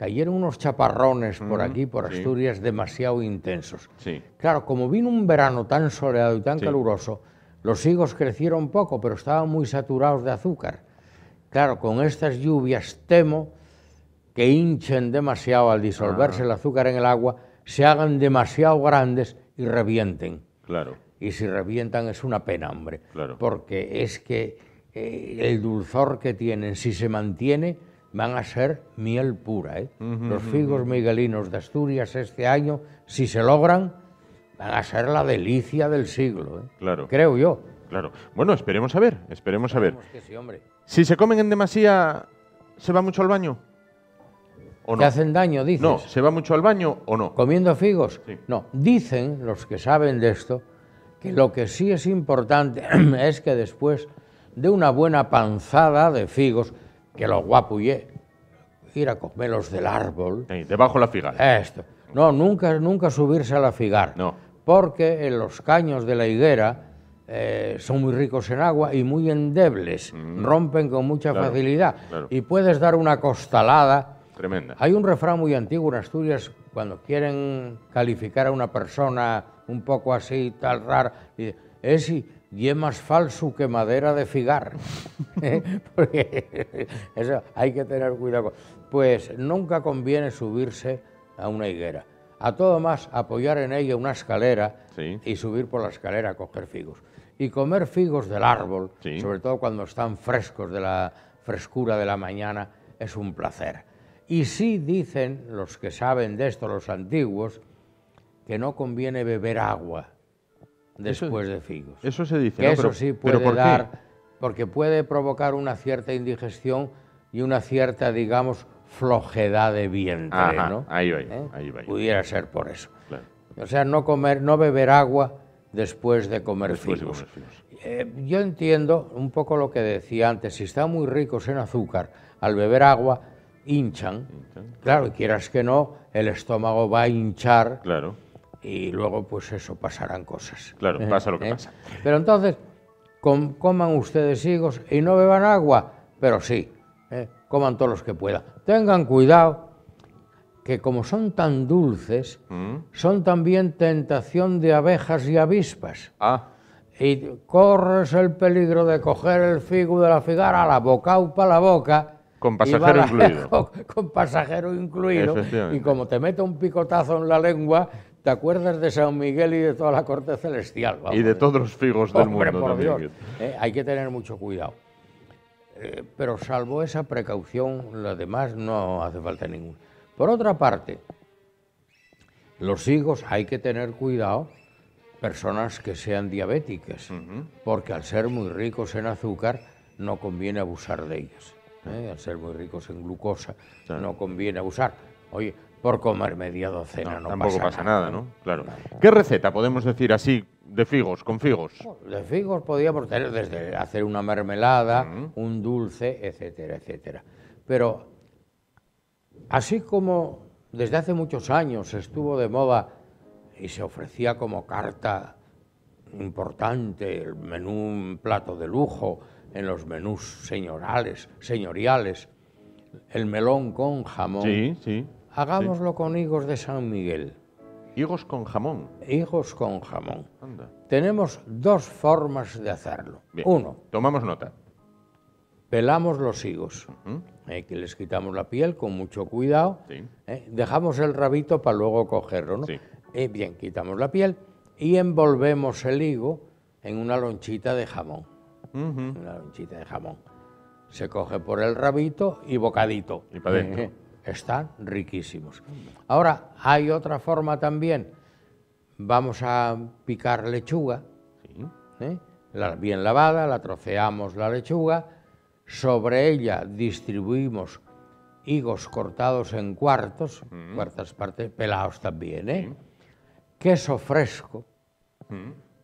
cayeron unos chaparrones por aquí, por Asturias, demasiado intensos. Sí. Claro, como vino un verano tan soleado y tan caluroso, los higos crecieron poco, pero estaban muy saturados de azúcar. Claro, con estas lluvias temo que hinchen demasiado al disolverse el azúcar en el agua, se hagan demasiado grandes y revienten. Claro. Y si revientan es una pena, hombre. Claro. Porque es que el dulzor que tienen, si se mantiene, van a ser miel pura. Los figos miguelinos de Asturias este año, si se logran, van a ser la delicia del siglo. Claro. Creo yo. Claro. Bueno, esperemos a ver, esperemos a ver. Que sí, hombre. Si se comen en demasía, ¿se va mucho al baño? ¿O no? ¿Te hacen daño, dices? No, ¿se va mucho al baño o no? ¿Comiendo figos? Sí. No. Dicen, los que saben de esto, que lo que sí es importante es que después de una buena panzada de figos, que lo guapo y ir a comerlos del árbol. Sí, debajo la figa. Esto. No, nunca subirse a la figar. No. Porque en los caños de la higuera son muy ricos en agua y muy endebles. Rompen con mucha facilidad. Claro. Y puedes dar una costalada. Tremenda. Hay un refrán muy antiguo en Asturias, cuando quieren calificar a una persona un poco así, tal rara, es y más falso que madera de figar. Porque eso hay que tener cuidado. Pues nunca conviene subirse a una higuera. A todo más apoyar en ella una escalera y subir por la escalera a coger figos. Y comer figos del árbol, sobre todo cuando están frescos de la frescura de la mañana, es un placer. Y sí dicen los que saben de esto, los antiguos, que no conviene beber agua después de figos. Eso se dice, que ¿no? Eso sí puede dar, porque puede provocar una cierta indigestión y una cierta, digamos, flojedad de vientre, ¿no? Ahí va, ahí va. Pudiera ser por eso. Claro. O sea, no beber agua después de comer figos. Yo entiendo un poco lo que decía antes, si están muy ricos en azúcar, al beber agua hinchan. Claro, y quieras que no, el estómago va a hinchar. Claro. Y luego, pues eso, pasarán cosas. Claro, pasa lo que pasa. Pero entonces, coman ustedes higos y no beban agua, pero sí, coman todos los que puedan. Tengan cuidado, que como son tan dulces, son también tentación de abejas y avispas. Y corres el peligro de coger el figo de la figara a la boca o para la boca. Con pasajero incluido. Con pasajero incluido. Efectivamente. Y como te mete un picotazo en la lengua, te acuerdas de San Miguel y de toda la corte celestial. Vamos. Y de todos los figos del Hombre, mundo por también. Dios, hay que tener mucho cuidado. Pero salvo esa precaución, lo demás no hace falta ninguna. Por otra parte, los higos hay que tener cuidado, personas que sean diabéticas, porque al ser muy ricos en azúcar no conviene abusar de ellos. Al ser muy ricos en glucosa no conviene abusar. Oye, por comer media docena no tampoco pasa nada, ¿no? Claro. ¿Qué receta podemos decir así de figos, con figos? De figos podíamos tener desde hacer una mermelada, un dulce, etcétera, etcétera. Pero así como desde hace muchos años estuvo de moda y se ofrecía como carta importante el menú, un plato de lujo en los menús señoriales, el melón con jamón. Sí. Hagámoslo con higos de San Miguel. Higos con jamón. Higos con jamón. Anda. Tenemos dos formas de hacerlo. Bien. Uno, tomamos nota. Pelamos los higos, que les quitamos la piel con mucho cuidado. Dejamos el rabito para luego cogerlo, ¿no? Bien, quitamos la piel y envolvemos el higo en una lonchita de jamón. Una lonchita de jamón. Se coge por el rabito y bocadito. Y para adentro. Están riquísimos. Ahora, hay otra forma también. Vamos a picar lechuga, bien lavada, la troceamos la lechuga, sobre ella distribuimos higos cortados en cuartas partes, pelados también, queso fresco,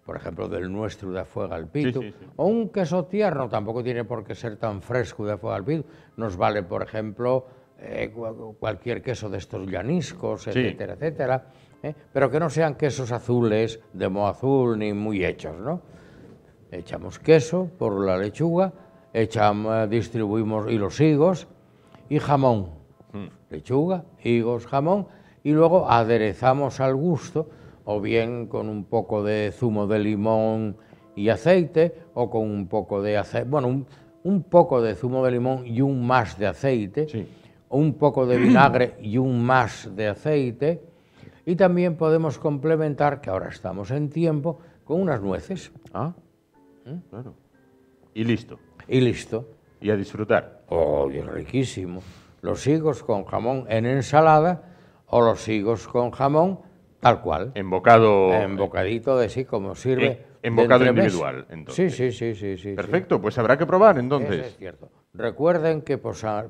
por ejemplo, del nuestro de Fuego al Pitu, o un queso tierno, tampoco tiene por qué ser tan fresco de Fuego al Pitu, nos vale, por ejemplo, cualquier queso de estos llaniscos, etcétera, etcétera, pero que no sean quesos azules, de moho azul, ni muy hechos, ¿no? Echamos queso por la lechuga, distribuimos y los higos, y jamón, lechuga, higos, jamón, y luego aderezamos al gusto, o bien con un poco de zumo de limón y aceite, o con un poco de aceite, bueno, un poco de zumo de limón y un más de aceite, Sí. un poco de vinagre y un más de aceite, y también podemos complementar, que ahora estamos en tiempo, con unas nueces. Ah, claro. Y listo. Y listo. Y a disfrutar. ¡Oh, es riquísimo! Los higos con jamón en ensalada o los higos con jamón tal cual. En bocado. En bocadito de sí, como sirve. En de bocado entremés. individual, entonces. Sí. Perfecto, pues habrá que probar Eso entonces. es cierto. Recuerden que,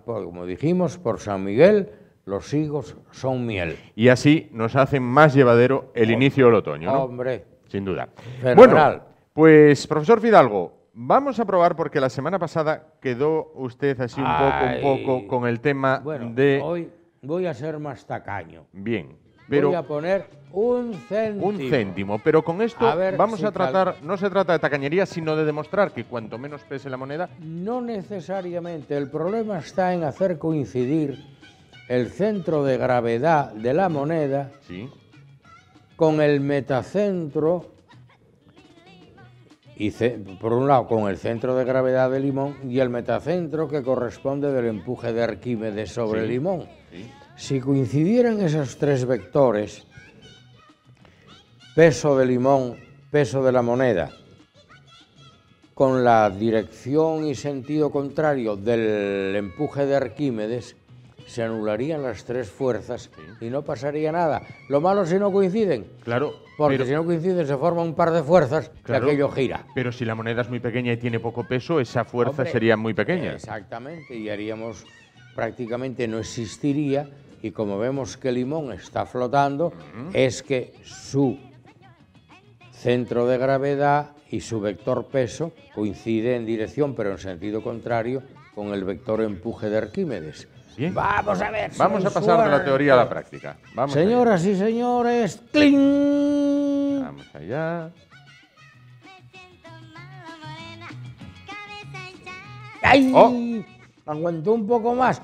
como dijimos, por San Miguel los higos son miel. Y así nos hacen más llevadero el inicio del otoño, ¿no? Hombre, Sin duda. fenomenal. Bueno, pues profesor Fidalgo, vamos a probar porque la semana pasada quedó usted así un poco con el tema Bueno, de... hoy voy a ser más tacaño. Bien, pero... Voy a poner un céntimo. Un céntimo, pero con esto A ver vamos si a tratar, no se trata de tacañería, sino de demostrar que cuanto menos pese la moneda... No necesariamente. El problema está en hacer coincidir el centro de gravedad de la moneda Sí, con el metacentro, y por un lado con el centro de gravedad del limón y el metacentro que corresponde del empuje de Arquímedes sobre el limón. sí. Si coincidieran esos tres vectores, peso de limón, peso de la moneda, con la dirección y sentido contrario del empuje de Arquímedes, se anularían las tres fuerzas y no pasaría nada. Lo malo si no coinciden, Claro, porque pero, si no coinciden se forma un par de fuerzas claro, y aquello gira. pero si la moneda es muy pequeña y tiene poco peso, esa fuerza Hombre, sería muy pequeña. Exactamente, y haríamos, prácticamente no existiría, y como vemos que el limón está flotando, es que su centro de gravedad y su vector peso coincide en dirección, pero en sentido contrario, con el vector empuje de Arquímedes. Bien. Vamos a ver. Vamos si a pasar de la suerte. teoría a la práctica. Vamos Señoras y señores, ¡cling! allá. Vamos allá. ¡Ay! Oh. Aguantó un poco más.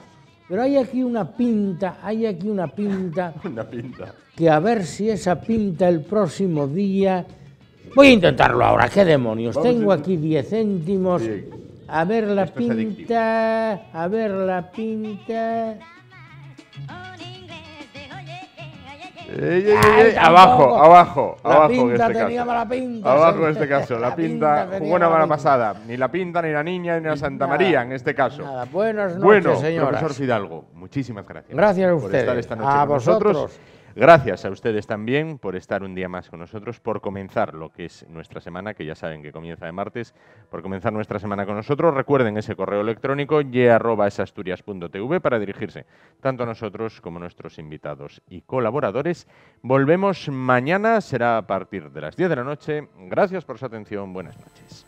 Pero hay aquí una pinta, Una pinta. que a ver si esa pinta el próximo día... Voy a intentarlo ahora, ¿qué demonios? Vamos Tengo a- aquí 10 céntimos. Bien. A ver la Esto es adictivo. pinta, a ver la pinta... Ay, Abajo, tampoco. abajo, La abajo en pinta este tenía caso. mala pinta. Abajo en este caso. La pinta tenía jugó una mala mala pinta. pasada. Ni la pinta, ni la niña, ni la Santa Nada, María en este caso. Nada, buenas noches, Bueno, señoras. profesor Fidalgo, muchísimas gracias. Gracias a por ustedes. estar esta noche A con nosotros. vosotros. Gracias a ustedes también por estar un día más con nosotros, por comenzar lo que es nuestra semana, que ya saben que comienza de martes, por comenzar nuestra semana con nosotros. Recuerden ese correo electrónico ye@esasturias.tv para dirigirse tanto a nosotros como a nuestros invitados y colaboradores. Volvemos mañana, será a partir de las 10 de la noche. Gracias por su atención. Buenas noches.